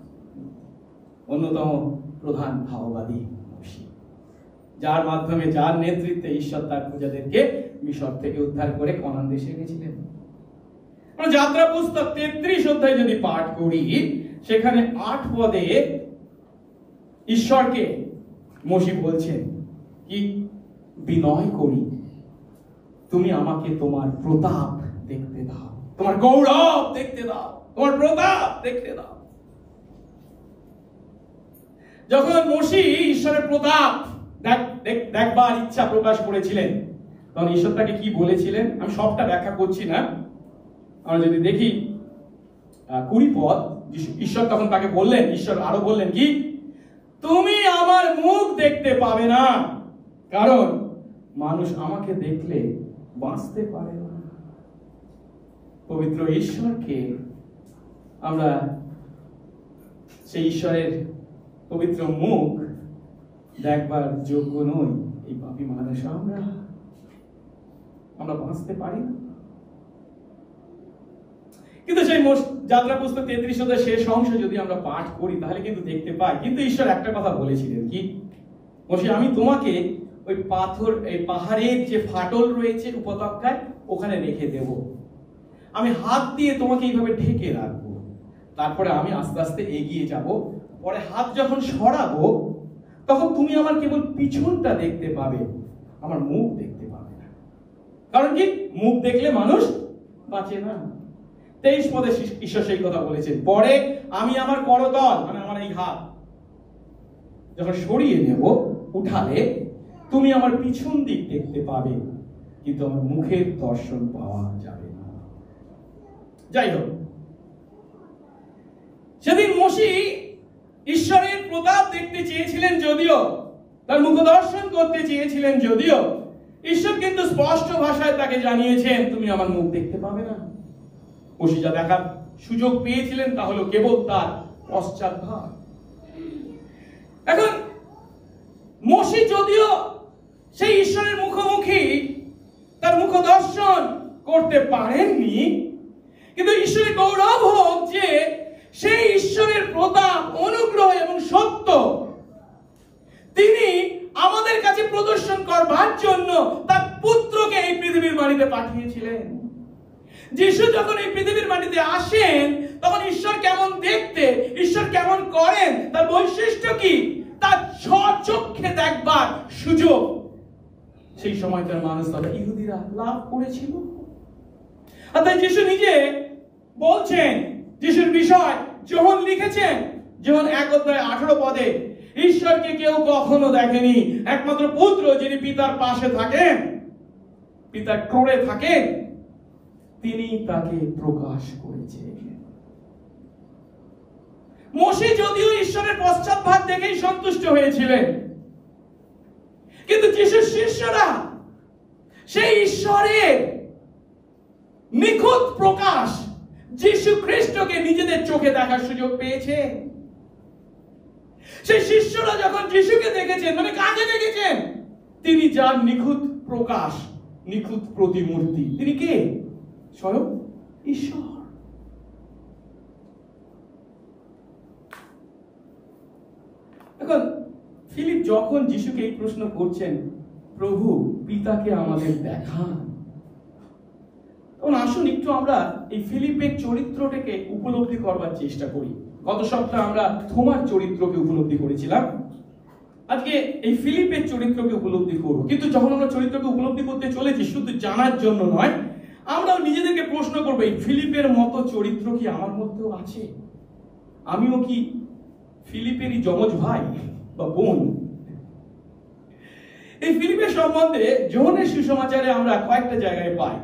অন্যতম প্রধান ভাববাদী মোশি, যার মাধ্যমে, যার নেতৃত্বে ঈশ্বর তার প্রজাদেরকে মিশর থেকে উদ্ধার করে কনান দেশে গেছিলেন। আমরা যাত্রা পুস্তক 33 অধ্যায় যদি পাঠ করি, সেখানে 8 পদে ঈশ্বরকে মোশি বলছেন কি? বিনয় করি, তুমি আমাকে তোমার প্রতাপ দেখতে দাও, তোমার গৌরব দেখতে দাও, তোমার প্রতাপ দেখতে দাও। যখন মোশি ঈশ্বরের প্রতাপ দেখবার ইচ্ছা প্রকাশ করেছিলেন, তখন ঈশ্বর তাকে কি বলেছিলেন? আমি সবটা ব্যাখ্যা করছি না, আমরা যদি দেখি 20 পদ, ঈশ্বর তখন তাকে বললেন, ঈশ্বর আরো বললেন কি? তুমি আমার মুখ দেখতে পাবে না, কারণ মানুষ আমাকে দেখলে বাঁচতে পারে না। পবিত্র ঈশ্বরকে আমরা, সেই ঈশ্বরের পবিত্র মুখ দেখবার যোগ্য নই, এই পাপী মানুষ আমরা বাঁচতে পারি না। কিন্তু সেই যাত্রা পুস্তক 33 অধ্যায়ের শেষ অংশ যদি আমরা পাঠ করি, তাহলে কিন্তু দেখতে পাই, কিন্তু ঈশ্বর একটা কথা বলেছিলেন কি? মোশে আমি তোমাকে ওই পাথর, এই পাহাড়ের যে ফাটল রয়েছে উপত্যকায়, ওখানে রেখে দেব, আমি হাত দিয়ে তোমাকে এইভাবে ঢেকে রাখবো, তারপরে আমি আস্তে আস্তে এগিয়ে যাব, পরে হাত যখন সরাবো তখন তুমি আমার কেবল পিছনটা দেখতে পাবে, আমার মুখ দেখতে পাবে না। কারণ কি? মুখ দেখলে মানুষ বাঁচে না। 23 পদে ঈশ্বর সেই কথা বলেছেন, পরে আমি আমার করতল, মানে আমার এই হাত যখন সরিয়ে নেব, উঠালে তুমি আমার পিছন দিক দেখতে পাবে, কিন্তু আমার মুখের দর্শন পাওয়া যাবে না। যাই হোক, সেদিন মোশি ঈশ্বরের প্রতাপ দেখতে চেয়েছিলেন যদিও, তার মুখ দর্শন করতে চেয়েছিলেন যদিও, ঈশ্বর কিন্তু স্পষ্ট ভাষায় তাকে জানিয়েছেন তুমি আমার মুখ দেখতে পাবে না। মোশি যা দেখার সুযোগ পেয়েছিলেন তা হলো কেবল তার পশ্চাৎভাগ। এখন মোশি যদিও সেই ঈশ্বরের মুখোমুখি তার মুখ দর্শন করতে পারেননি, কিন্তু ঈশ্বরের গৌরব হোক যে সেই ঈশ্বরের প্রতাপ, অনুগ্রহ এবং সত্য তিনি আমাদের কাছে প্রদর্শন করবার জন্য তার পুত্রকে এই পৃথিবীর মাটিতে পাঠিয়েছিলেন। যিশু যখন এই পৃথিবীর মাটিতে আসেন, তখন ঈশ্বর কেমন দেখতে, ঈশ্বর কেমন করেন, তার বৈশিষ্ট্য কি, তার স্বচক্ষে দেখবার সুযোগ সেই সময়কার মানুষ, তবে ইহুদিরা লাভ করেছিল। আর তাই যিশু নিজে বলছেন, যিশুর বিষয় যোহন লিখেছেন, যোহন 1 অধ্যায় 18 পদে, ঈশ্বরকে কেউ কখনো দেখেনি, একমাত্র পুত্র যিনি পিতার পাশে থাকেন, পিতার ক্রোড়ে থাকেন, তিনি তাকে প্রকাশ করেছেন। মোশে যদিও ঈশ্বরের পশ্চাৎভাগ দেখেই সন্তুষ্ট হয়েছিলেন, কিন্তু যিশুর শিষ্যরা সেই ঈশ্বরের নিখুঁত প্রকাশ যিশু খ্রিস্টকে নিজেদের চোখে দেখার সুযোগ পেয়েছে। সেই শিষ্যরা যখন যিশুকে দেখেছেন, মানে কাকে দেখেছেন? তিনি যার নিখুঁত প্রকাশ, নিখুঁত প্রতিমূর্তি। তিনি কে? স্বয়ং ঈশ্বর। এখন ফিলিপ যখন যিশুকে এই প্রশ্ন করছেন, প্রভু পিতাকে আমাদের দেখান, তখন আসুন একটু আমরা এই ফিলিপের চরিত্রটাকে উপলব্ধি করবার চেষ্টা করি। গত সপ্তাহে আমরা থোমার চরিত্রকে উপলব্ধি করেছিলাম, আজকে এই ফিলিপের চরিত্রকে উপলব্ধি করব। কিন্তু যখন আমরা চরিত্রকে উপলব্ধি করতে চলেছি, শুধু জানার জন্য নয়, আমরাও নিজেদেরকে প্রশ্ন করবো, এই ফিলিপের মতো চরিত্র কি আমার মধ্যেও আছে? আমিও কি ফিলিপেরই যমজ ভাই বা বোন? এই ফিলিপের সম্বন্ধে যোহনের সুসমাচারে আমরা কয়েকটা জায়গায় পাই।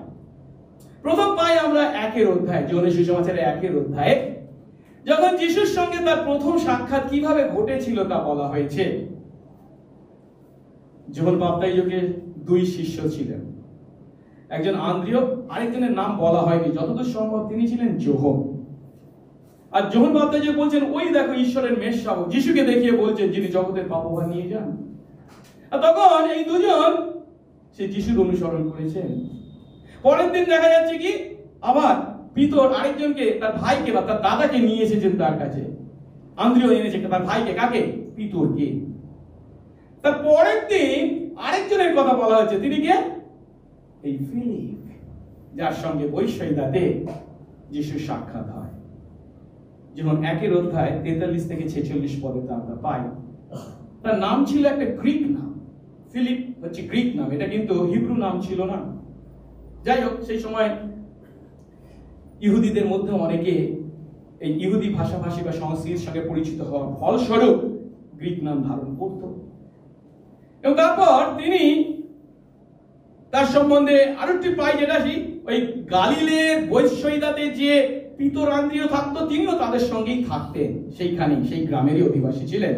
প্রথম পাই আমরা 1 অধ্যায়, যোহনের সুসমাচারে 1 অধ্যায়ে, যখন যিশুর সঙ্গে তার প্রথম সাক্ষাৎ কিভাবে ঘটেছিল তা বলা হয়েছে। যোহন বাপ্তাইজকের 2 শিষ্য ছিলেন, একজন আন্দ্রিয়, আরেকজনের নাম বলা হয়নি, যতদূর সম্ভব তিনি ছিলেন যোহন। আর যোহন বাপ্তাইজক বলছেন, ওই দেখো ঈশ্বরের মেষ শাবক, যিশুকে দেখিয়ে বলছেন যিনি জগতের পাপভার নিয়ে যান। আর তখন এই দুজন সে যিশুর অনুসরণ করেছেন। পরের দিন দেখা যাচ্ছে কি আবার পিতর আরেকজনকে, তার ভাইকে বা তার দাদাকে নিয়ে এসেছেন তার কাছে। আন্দ্রিয় এনেছে তার ভাইকে, কাকে? পিতরকে। তার পরের দিন আরেকজনের কথা বলা হচ্ছে, তিনি কে? এই ফিলিপ, যার সঙ্গে বৈষয়িদাতে যিশুর সাক্ষাৎ হয়। যখন 1 অধ্যায় 43 থেকে 46 পদে তা আমরা পাই। তার নাম ছিল একটা গ্রিক নাম, ফিলিপ হচ্ছে গ্রিক নাম, এটা কিন্তু হিব্রু নাম ছিল না। যাই হোক, সেই সময় ইহুদিদের মধ্যে অনেকে এই ইহুদি ভাষাভাষী বা সংস্কৃতির সঙ্গে পরিচিত হওয়ার ফলস্বরূপ গ্রিক নাম ধারণ করত। এবং তারপর তিনি তার সম্বন্ধে আরো একটি পাই, যেটা ওই গালিলের বৈষয়িদাতে যে পিতর আন্দ্রিয় থাকতো, তিনিও তাদের সঙ্গেই থাকতেন, সেইখানেই, সেই গ্রামেরই অধিবাসী ছিলেন।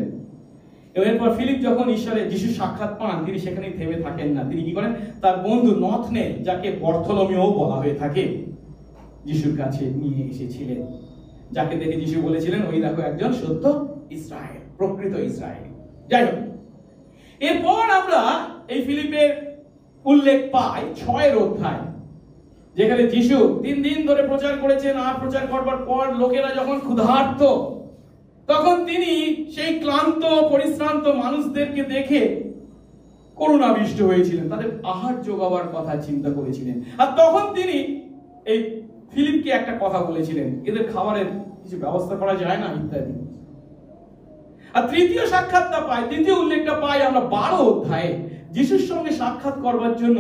এবং এরপর ফিলিপ যখন ঈশ্বরের যিশুর সাক্ষাৎ পান, তিনি সেখানেই থেমে থাকেন না। তিনি কি করেন? তার বন্ধু নথনে, যাকে বর্থলোমিও বলা হয়ে থাকে, যিশুর কাছে নিয়ে এসেছিলেন, যাকে দেখে যিশু বলেছিলেন, ওই দেখো একজন সত্য ইসরায়েল, প্রকৃত ইসরায়েল। যাই হোক, এরপর আমরা এই ফিলিপের উল্লেখ পাই 6 অধ্যায়, যেখানে যিশু 3 দিন ধরে প্রচার করেছেন। আর প্রচার করবার পর লোকেরা যখন ক্ষুধার্ত, তখন তিনি সেই ক্লান্ত পরিশ্রান্ত মানুষদেরকে দেখে করুণাবিষ্ট হয়েছিলেন, তাদের আহার যোগাবার কথা চিন্তা করেছিলেন। আর তখন তিনি এই ফিলিপকে একটা কথা বলেছিলেন, এদের খাবারের কিছু ব্যবস্থা করা যায় না, ইত্যাদি। আর তৃতীয় সাক্ষাৎটা পাই, তৃতীয় উল্লেখটা পাই আমরা 12 অধ্যায়ে। যিশুর সঙ্গে সাক্ষাৎ করবার জন্য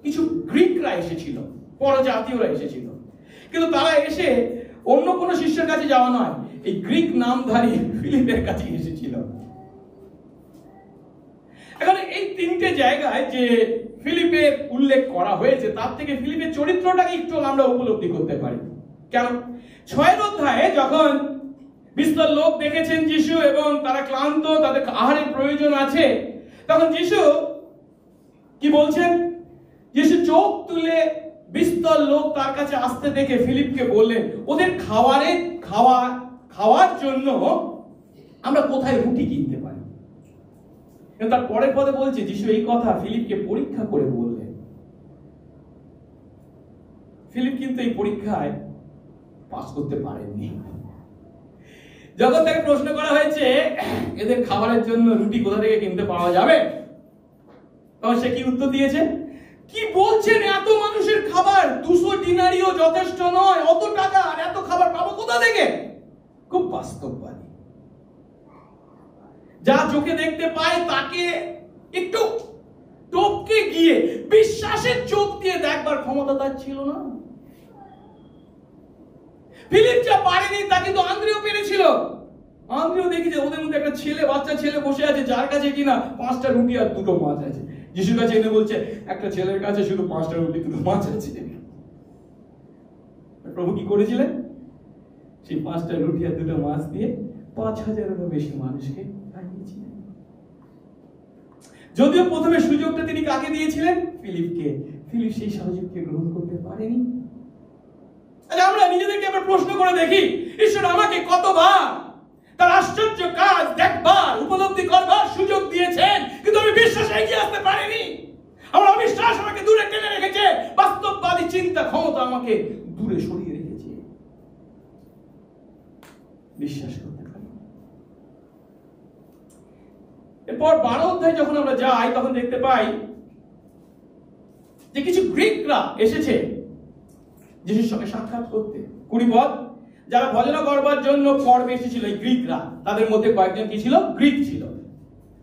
কিছু গ্রিকরা এসেছিল, পরজাতীয়রা এসেছিল, কিন্তু তারা এসে অন্য কোনো শিষ্যের কাছে যাওয়া নয়, এই গ্রিক নামধারী ফিলিপের কাছে এসেছিল। এখন এই 3টে জায়গায় যে ফিলিপের উল্লেখ করা হয়েছে, তার থেকে ফিলিপের চরিত্রটাকে একটু আমরা উপলব্ধি করতে পারি। কেন? 6 অধ্যায়ে যখন বিস্তর লোক দেখেছেন যিশু এবং তারা ক্লান্ত, তাদের আহারের প্রয়োজন আছে, তখন যিশু কি বলছেন? যিশু চোখ তুলে বিস্তর লোক তার কাছে আসতে দেখে ফিলিপকে বললেন, ওদের খাওয়ার জন্য আমরা কোথায় রুটি কিনতে পারি? তার পরের পদে বলছে যিশু এই কথা ফিলিপকে পরীক্ষা করে বললেন। ফিলিপ কিন্তু এই পরীক্ষায় পাস করতে পারেননি। যখন তাকে প্রশ্ন করা হয়েছে এদের খাবারের জন্য রুটি কোথা থেকে কিনতে পাওয়া যাবে, তখন সে কি উত্তর দিয়েছে? কি বলছেন, এত মানুষের খাবার 200 দিনারিও যথেষ্ট নয়, অত টাকা আর এত খাবার পাবো কোথা থেকে? খুব বাস্তববাদী, যা চোখে দেখতে পায় তাকে একটু টপকে গিয়ে বিশ্বাসের চোখ দিয়ে দেখবার ক্ষমতা তার ছিল না। ফিলিপ যা পারেনি তা কিন্তু আন্দ্রিয় পেরেছিল। আন্দ্রিয় দেখি যে ওদের মধ্যে একটা বাচ্চা ছেলে বসে আছে, যার কাছে কিনা 5টা রুটি আর 2টো মাছ আছে। যিশুর কাছে এনে বলছে, একটা ছেলের কাছে শুধু 5টা রুটি 2টো মাছ আছে। প্রভু কি করেছিলেন? সেই 5টা রুটি আর 2টো মাছ দিয়ে 5000-এরও বেশি মানুষকে খাইয়েছিলেন। যদিও প্রথমে সুযোগটা তিনি কাকে দিয়েছিলেন? ফিলিপকে। ফিলিপ সেই সুযোগকে গ্রহণ করতে পারেনি। আমরা নিজেদেরকে আবার প্রশ্ন করে দেখি, ঈশ্বর আমাকে কতবার তার আশ্চর্য কাজ দেখবার, উপলব্ধি করবার সুযোগ দিয়েছেন, কিন্তু আমি বিশ্বাসে এগিয়ে আসতে পারিনি। আমার অবিশ্বাস আমাকে দূরে টেনে রেখেছে, বাস্তববাদী চিন্তা ক্ষমতা আমাকে দূরে সরিয়ে রেখেছে। বিশ্বাস করতে পারি। এরপর 12 অধ্যায় যখন আমরা যাই তখন দেখতে পাই যে কিছু গ্রিকরা এসেছে যিশুর সঙ্গে সাক্ষাৎ করতে। 20 পদ, যারা ভজনা করবার জন্য পর্বে এসেছিল এই গ্রিকরা, তাদের মধ্যে কয়েকজন কি ছিল? গ্রিক ছিল।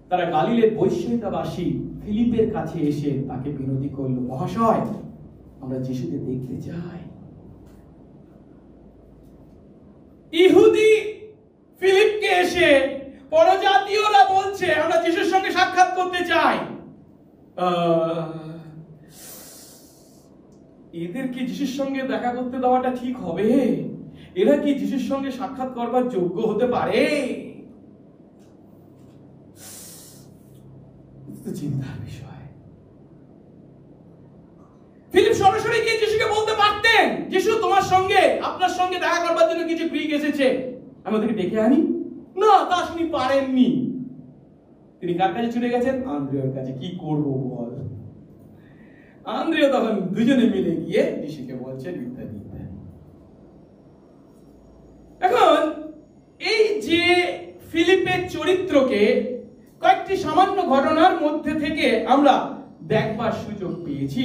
তারা গালিলের বৈশ্বিতাবাসী ফিলিপের কাছে এসে তাকে বিনতি করলো, মহাশয় আমরা যিশুকে দেখতে চাই। ইহুদি ফিলিপকে এসে পরজাতীয়রা বলছে আমরা যিশুর সঙ্গে সাক্ষাৎ করতে চাই। এদের কি যিশুর সঙ্গে দেখা করতে দেওয়াটা ঠিক হবে? এরা কি যিশুর সঙ্গে সাক্ষাৎ করবার যোগ্য হতে পারে? চিন্তার বিষয়। ফিলিপ সরাসরি গিয়ে যিশুকে বলতে পারতেন, যিশু তোমার সঙ্গে, আপনার সঙ্গে দেখা করবার জন্য কিছু গ্রিক এসেছে, আমি ওদেরকে ডেকে আনি। না, তা তিনি পারেননি। তিনি কার কাছে ছুটে গেছেন? আন্দ্রেয়ার কাছে। কি করব বল? আন্দ্রেয়া তখন দুজনে মিলে গিয়ে যিশুকে বলছেন ইত্যাদি ইত্যাদি। এখন এই যে ফিলিপের চরিত্রকে কয়েকটি সামান্য ঘটনার মধ্যে থেকে আমরা দেখবার সুযোগ পেয়েছি।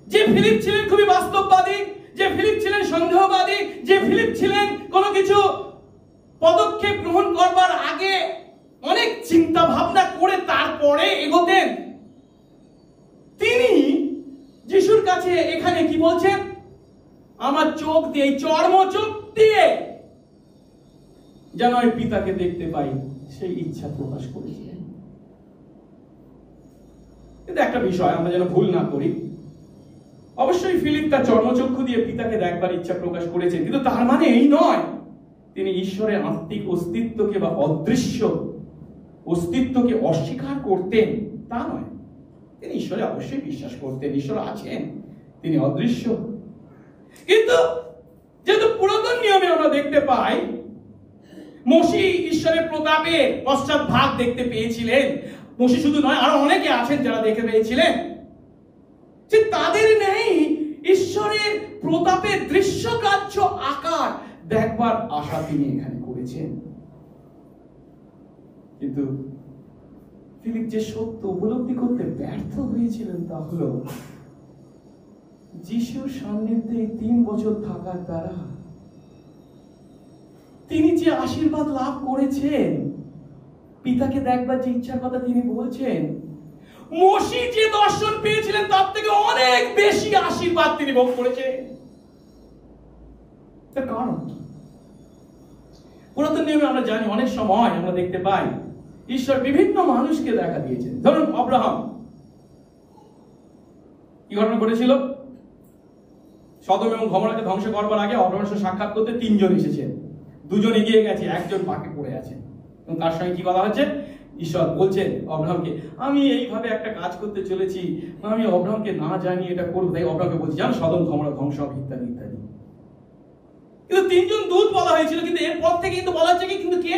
যে ফিলিপ ছিলেন খুবই বাস্তববাদী, যে ফিলিপ ছিলেন সন্দেহবাদী, যে ফিলিপ ছিলেন কোনো কিছু পদক্ষেপ গ্রহণ করবার আগে অনেক চিন্তা ভাবনা করে তারপরে এগোতেন, তিনি যিশুর কাছে এখানে কি বলছেন? আমার চোখ দিয়ে, চর্ম চোখ দিয়ে যেন আমি পিতাকে দেখতে পাই, সেই ইচ্ছা প্রকাশ করেছিলেন। কিন্তু একটা বিষয় আমরা যেন ভুল না করি, অবশ্যই ফিলিপ তার চর্মচক্ষু দিয়ে পিতাকে দেখবার ইচ্ছা প্রকাশ করেছেন, কিন্তু তার মানে এই নয় তিনি ঈশ্বরের আত্মিক অস্তিত্বকে বা অদৃশ্য অস্তিত্বকে অস্বীকার করতেন, তা নয়। তিনি ঈশ্বরে অবশ্যই বিশ্বাস করতেন, ঈশ্বর আছেন, তিনি অদৃশ্য। কিন্তু যেহেতু পুরাতন নিয়মে আমরা দেখতে পাই মোশি ঈশ্বরের প্রতাপে পশ্চাৎ ভাগ দেখতে পেয়েছিলেন, মোশি শুধু নয় আরো অনেকে আছেন যারা দেখে পেয়েছিলেন, যে তাদের নেই ঈশ্বরের প্রতাপের দৃশ্যগ্রাহ্য আকার দেখবার আশা তিনি এখানে করেছেন। কিন্তু ফিলিপ যে সত্য উপলব্ধি করতে ব্যর্থ হয়েছিলেন তা হলো যিশুর সান্নিধ্যে 3 বছর থাকার দ্বারা তিনি যে আশীর্বাদ লাভ করেছেন, পিতাকে দেখবার যে ইচ্ছার কথা তিনি বলছেন, মোশি যে দর্শন পেয়েছিলেন তার থেকে অনেক বেশি আশীর্বাদ তিনি ভোগ করেছেন। তার কারণ পুরাতন নিয়মে আমরা জানি অনেক সময় আমরা দেখতে পাই ঈশ্বর বিভিন্ন মানুষকে দেখা দিয়েছেন। ধরুন আব্রাহাম, কি ঘটনা ঘটেছিল? সদম এবং গমোরাকে ধ্বংস করবার আগে আব্রাহামের সাথে সাক্ষাৎ করতে 3 জন এসেছেন, 2 জন এগিয়ে গেছে, 1 জন বাকি পড়ে আছে। এবং তার সঙ্গে কি কথা হচ্ছে? ঈশ্বর বলছেন অব্রাহামকে, আমি এইভাবে একটা কাজ করতে চলেছি, আমি অব্রাহামকে না জানিয়ে এটা করবো, তাই অব্রাহামকে বলছি জানো সদম গমোরা ধ্বংস হবে ইত্যাদি ইত্যাদি। কিন্তু 3 জন দূত বলা হয়েছিল, কিন্তু এরপর থেকে কিন্তু বলা হচ্ছে কি, কিন্তু কে?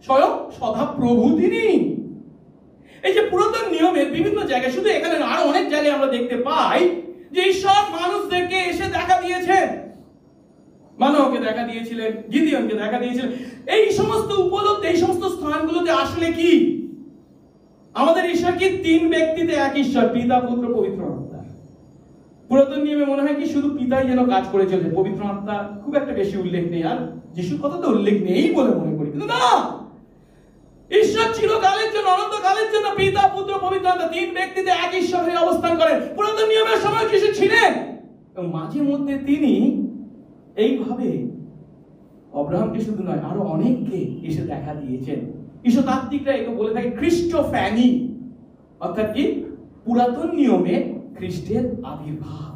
স্বয়ং সদাপ্রভু তিনি। এই যে পুরাতন নিয়মের বিভিন্ন জায়গায়, শুধু এখানে আরো অনেক জায়গায় আমরা দেখতে পাই যে ঈশ্বর মানুষদেরকে এসে দেখা দিয়েছেন। মানবকে দেখা দিয়েছিলেন, গিদিয়নকে দেখা দিয়েছিলেন। এই সমস্ত উপলব্ধি, এই সমস্ত স্থানগুলোতে আসলে কি আমাদের ঈশ্বর কি 3 ব্যক্তিতে এক ঈশ্বর, পিতা পুত্র পবিত্র আত্মা। পুরাতন নিয়মে মনে হয় কি শুধু পিতাই যেন কাজ করে চলেছে, পবিত্র আত্মা খুব একটা বেশি উল্লেখ নেই, আর যিশুর কথা তো উল্লেখ নেই বলে মনে করি। কিন্তু না, ঈশ্বর চিরকালের জন্য, অনন্তকালের জন্য পিতা পুত্র পবিত্র আত্মা 3 ব্যক্তিতে এক ঈশ্বর হয়ে অবস্থান করেন। পুরাতন নিয়মের সময় যিশু ছিলেন এবং মাঝে মধ্যে তিনি এইভাবে আব্রাহামকে শুধু নয় আরো অনেককে এসে দেখা দিয়েছেন। ঈশ্বরতাত্ত্বিকরা একে বলে থাকে খ্রিস্টোফ্যানি, অর্থাৎ কি পুরাতন নিয়মে খ্রিস্টের আবির্ভাব।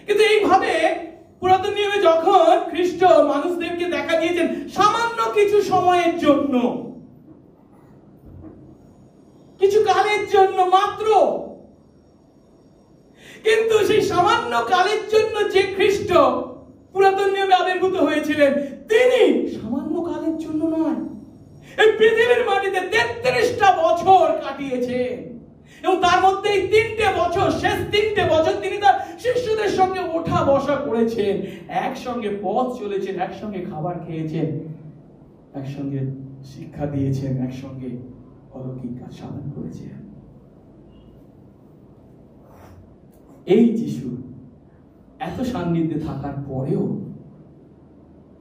কিন্তু এইভাবে পুরাতন নিয়মে যখন খ্রিস্ট মানুষদেরকে দেখা দিয়েছেন সামান্য কিছু সময়ের জন্য, কিছু কালের জন্য মাত্র, কিন্তু সেই সামান্য কালের জন্য যে খ্রিস্ট পুরাতন নিয়মে আবির্ভূত হয়েছিলেন, তিনি সামান্য কালের জন্য নয়, এই পৃথিবীর মাটিতে 33টা বছর কাটিয়েছেন এবং তার মধ্যে এই 3টে বছর, শেষ 3টে বছর তিনি তার শিষ্যদের সঙ্গে ওঠা বসা করেছেন, একসঙ্গে পথ চলেছেন, একসঙ্গে খাবার খেয়েছেন। একসঙ্গে শিক্ষা দিয়েছেন, একসঙ্গে অলৌকিক কাজ সাধন করেছেন। এই যিশু এত সান্নিধ্যে থাকার পরেও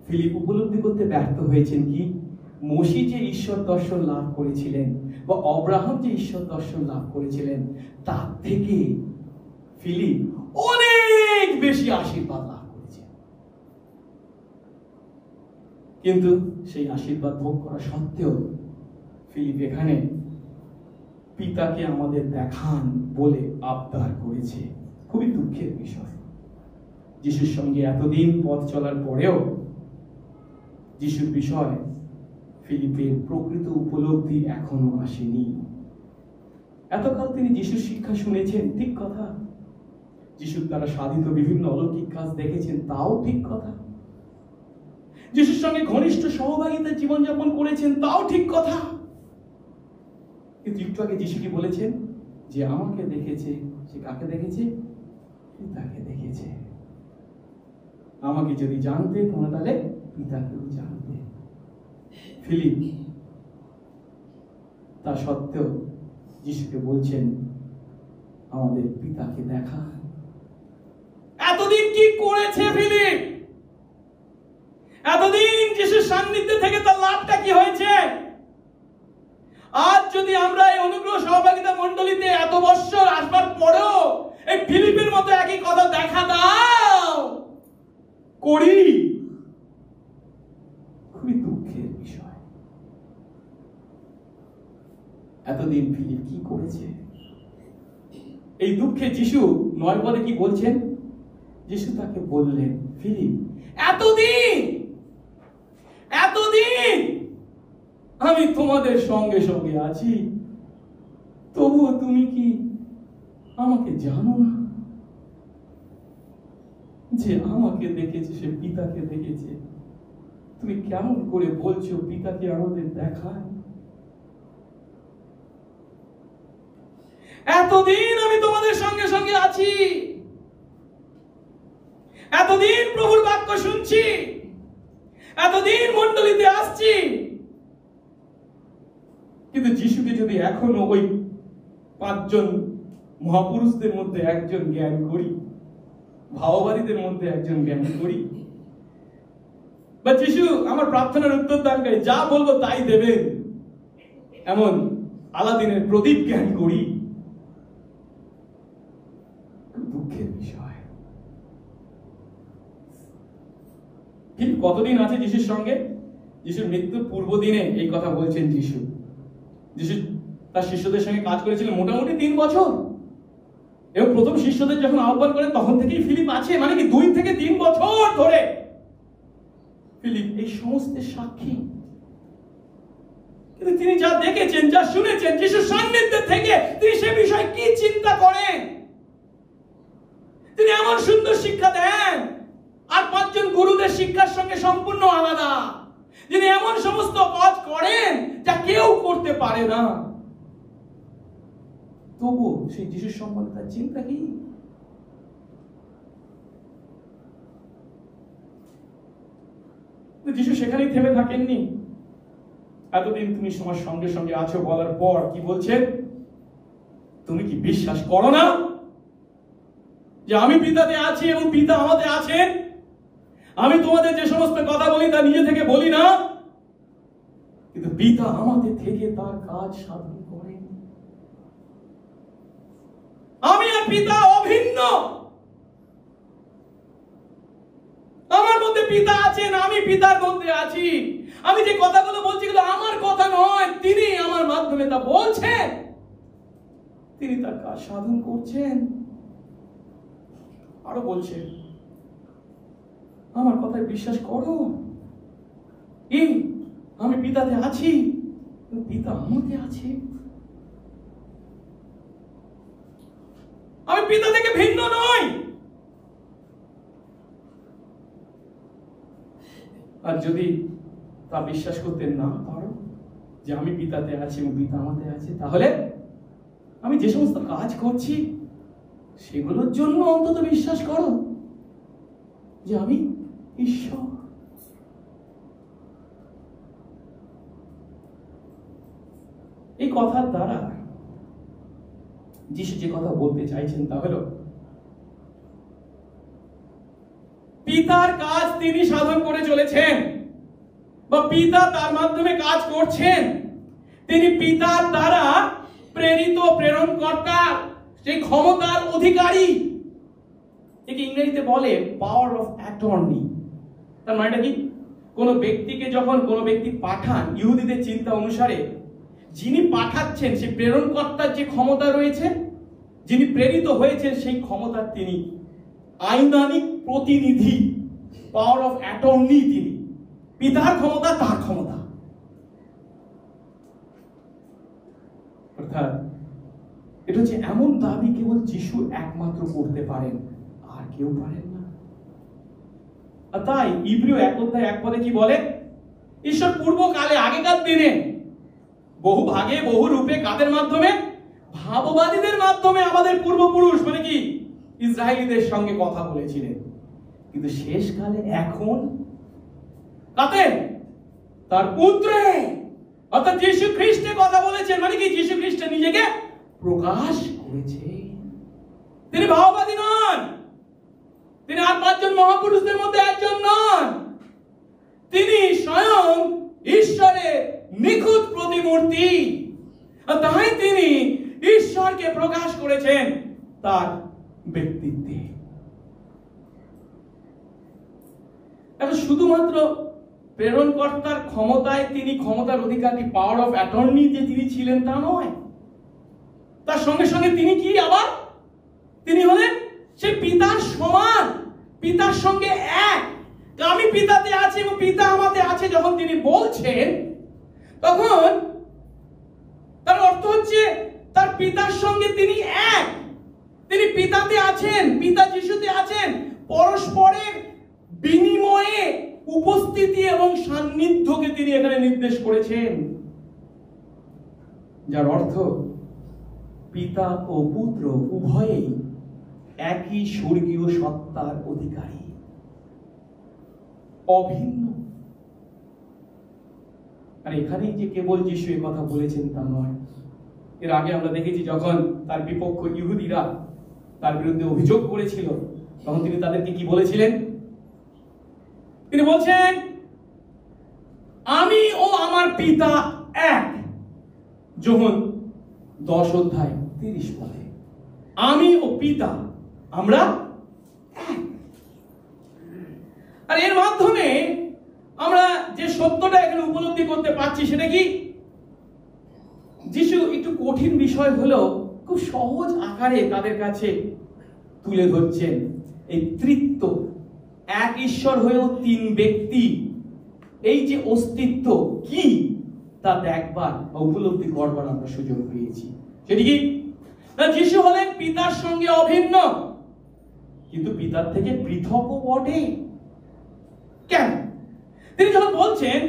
ফিলিপ উপলব্ধি করতে ব্যর্থ হয়েছেন কি, মোশি যে ঈশ্বর দর্শন লাভ করেছিলেন বা অব্রাহাম যে ঈশ্বর দর্শন লাভ করেছিলেন তার থেকে ফিলিপ অনেক বেশি আশীর্বাদ লাভ করেছে। কিন্তু সেই আশীর্বাদ ভোগ করা সত্ত্বেও ফিলিপ এখানে পিতাকে আমাদের দেখান বলে আবদার করেছে। খুবই দুঃখের বিষয়। যিশুর সঙ্গে এতদিন পথ চলার পরেও যিশুর বিষয় ফিলিপের প্রকৃত উপলব্ধি এখনো আসেনি। এতকাল তিনি যিশুর শিক্ষা শুনেছেন, ঠিক কথা। যিশুর দ্বারা সাধিত বিভিন্ন অলৌকিক কাজ দেখেছেন, তাও ঠিক কথা। যিশুর সঙ্গে ঘনিষ্ঠ সহভাগিতায় জীবনযাপন করেছেন, তাও ঠিক কথা। কিন্তু একটু আগে যিশু কি বলেছেন? যে আমাকে দেখেছে সে কাকে দেখেছে? পিতাকে দেখেছে। আমাকে যদি জানতে তোমরা তাহলে পিতাকেও জানতে। ফিলিপ তা সত্ত্বেও যিশুকে বলছেন আমাদের পিতাকে দেখা। এতদিন কি করেছে ফিলিপ? এতদিন যিশুর সান্নিধ্যে থেকে তার লাভটা কি হয়েছে? আজ যদি আমরা এই অনুগ্রহ সহভাগিতা মণ্ডলীতে এত বছর আসবার পরেও এই ফিলিপের মতো একই কথা দেখা দাও করি, খুবই দুঃখের বিষয়। এতদিন ফিলিপ কি করেছে? এই দুঃখে যিশু 9 পদে কি বলছেন? যিশু তাকে বললেন, ফিলিপ এতদিন আমি তোমাদের সঙ্গে সঙ্গে আছি, তবুও তুমি কি আমাকে জানো না? যে আমাকে দেখেছে সে পিতাকে দেখেছে, তুমি কেমন করে বলছো পিতাকে আমাদের দেখায়? এতদিন আমি তোমাদের সঙ্গে সঙ্গে আছি, এতদিন প্রভুর বাক্য শুনছি, এতদিন মণ্ডলীতে আসছি, কিন্তু যিশুকে যদি এখনো ওই 5 জন মহাপুরুষদের মধ্যে একজন জ্ঞান করি, ভাওবাদীদের মধ্যে একজন জ্ঞান করি, বা যিশু আমার প্রার্থনার উত্তর দানকারী, যা বলবো তাই দেবেন এমন আলাদিনের প্রদীপ জ্ঞান করি, দুঃখের বিষয়। ঠিক কতদিন আছে যিশুর সঙ্গে? যিশুর মৃত্যুর পূর্ব দিনে এই কথা বলছেন যিশু। যিশু তার শিষ্যদের সঙ্গে কাজ করেছিলেন মোটামুটি 3 বছর, এবং প্রথম শিষ্যদের যখন আহ্বান করেন তখন থেকেই ফিলিপ আছে, মানে কি 2 থেকে 3 বছর ধরে ফিলিপ এই সমস্ত সাক্ষী। কিন্তু তিনি যা দেখেছেন, যা শুনেছেন যিশুর সান্নিধ্যে থেকে, তিনি সে বিষয়ে কি চিন্তা করেন? তিনি এমন সুন্দর শিক্ষা দেন আর 5 জন গুরুদের শিক্ষার সঙ্গে সম্পূর্ণ আলাদা। যিনি এমন সমস্ত কাজ করেন যা কেউ করতে পারে না, তবু সেই যিশুর সম্বন্ধে তার চিন্তা কি? যিশু সেখানেই থেমে থাকেননি। এতদিন তুমি আমার সঙ্গে সঙ্গে আছো বলার পর কি বলছেন? তুমি কি বিশ্বাস করো না যে আমি পিতাতে আছি এবং পিতা আমাতে আছেন? আমি তোমাদের যে সমস্ত কথা বলি তা নিজে থেকে বলি না, কিন্তু পিতা আমাদের থেকে তার কাজ সাধন করেন। আমি আর পিতা অভিন্ন। আমার মধ্যে পিতা আছেন, আমি পিতার মধ্যে আছি। আমি যে কথাগুলো বলছি এগুলো আমার কথা নয়, তিনি আমার মাধ্যমে তা বলছেন, তিনি তার কাজ সাধন করছেন। আরো বলছেন, আমার কথায় বিশ্বাস করো, এই আমি পিতাতে আছি, পিতা আমাতে আছে। আমি পিতা থেকে ভিন্ন নই। আর যদি তা বিশ্বাস করতে না পারো যে আমি পিতাতে আছি এবং পিতা আমাতে আছে, তাহলে আমি যে সমস্ত কাজ করছি সেগুলোর জন্য অন্তত বিশ্বাস করো যে আমি ঈশ্বর। কথার দ্বারা যিশু যে কথা বলতে চাইছেন তা হলো, পিতার কাজ তিনি সাধন করে চলেছেন, বা পিতা তার মাধ্যমে কাজ করছেন। তিনি পিতার দ্বারা প্রেরিত, প্রেরণকর্তা, সেই ক্ষমতার অধিকারী। একে ইংরেজিতে বলে পাওয়ার অফ অ্যাটর্নি। তার মানেটা কি? কোন ব্যক্তিকে যখন কোন ব্যক্তি পাঠান, ইহুদিদের চিন্তা অনুসারে যিনি পাঠাচ্ছেন সেই প্রেরণকর্তার যে ক্ষমতা রয়েছে, যিনি প্রেরিত হয়েছেন সেই ক্ষমতার তিনি আইনানিক প্রতিনিধি, পাওয়ার অফ অ্যাটর্নি। তিনি পিতার ক্ষমতা, তার ক্ষমতা। অর্থাৎ এটা হচ্ছে এমন দাবি কেবল যিশু একমাত্র করতে পারেন, আর কেউ পারেন না। আর তাই ইব্রিয় 1:1 কি বলে? ঈশ্বর পূর্বকালে, আগেকার দিনে বহু ভাগে বহু রূপে কাদের মাধ্যমে? ভাববাদীদের মাধ্যমে আমাদের পূর্বপুরুষ মানে কি ইসরায়েলীদের সঙ্গে কথা বলেছিলেন। কিন্তু শেষকালে এখন কাতে? তার পুত্রে অর্থাৎ যীশু খ্রিস্টে কথা বলেছেন। মানে কি? যীশু খ্রিস্ট নিজেকে প্রকাশ করেছে। তিনি ভাববাদী নন, তিনি আর 5 জন মহাপুরুষদের মধ্যে একজন নন। তিনি স্বয়ং ঈশ্বরের নিখুঁত প্রতিমূর্তি। তাই তিনি ঈশ্বরকে প্রকাশ করেছেন তার ব্যক্তিত্বে। এখন শুধুমাত্র প্রেরণকর্তার ক্ষমতায় তিনি ক্ষমতার অধিকারী, পাওয়ার অফ অ্যাটর্নি যে তিনি ছিলেন তা নয়। তার সঙ্গে সঙ্গে তিনি কি আবার? তিনি হলেন সেই পিতার সমান, পিতার সঙ্গে এক। আমি পিতাতে আছি এবং পিতা আমাতে আছে যখন তিনি বলছেন, তখন তার অর্থ হচ্ছে তার পিতার সঙ্গে তিনি এক। তিনি পিতাতে আছেন, পিতা যিশুতে আছেন। পরস্পরের বিনিময়ে উপস্থিতি এবং সান্নিধ্যকে তিনি এখানে নির্দেশ করেছেন, যার অর্থ পিতা ও পুত্র উভয়েই একই স্বর্গীয় সত্তার অধিকারী, অভিন্ন। আর এখানেই যে কেবল যিশু এই কথা বলেছেন তা নয়। এর আগে আমরা দেখেছি যখন তার বিপক্ষ ইহুদিরা তার বিরুদ্ধে অভিযোগ করেছিল, তখন তিনি তাদেরকে কি বলেছিলেন? তিনি বলছেন, আমি ও আমার পিতা এক। যোহন 10:30 বলে, আমি ও পিতা আমরা এক। আর এর মাধ্যমে আমরা যে সত্যটা এখানে উপলব্ধি করতে পারছি সেটা কি? যিশু একটু কঠিন বিষয় হলেও খুব সহজ আকারে তাদের কাছে তুলে ধরছেন। এই তৃত্ব, এক ঈশ্বর হয়েও 3 ব্যক্তি, এই যে অস্তিত্ব কি তা দেখবার বা উপলব্ধি করবার আমরা সুযোগ পেয়েছি। সেটি কি? না, যিশু হলেন পিতার সঙ্গে অভিন্ন, কিন্তু পিতার থেকে পৃথকও বটে। কেন? তিনি যখন বলছেন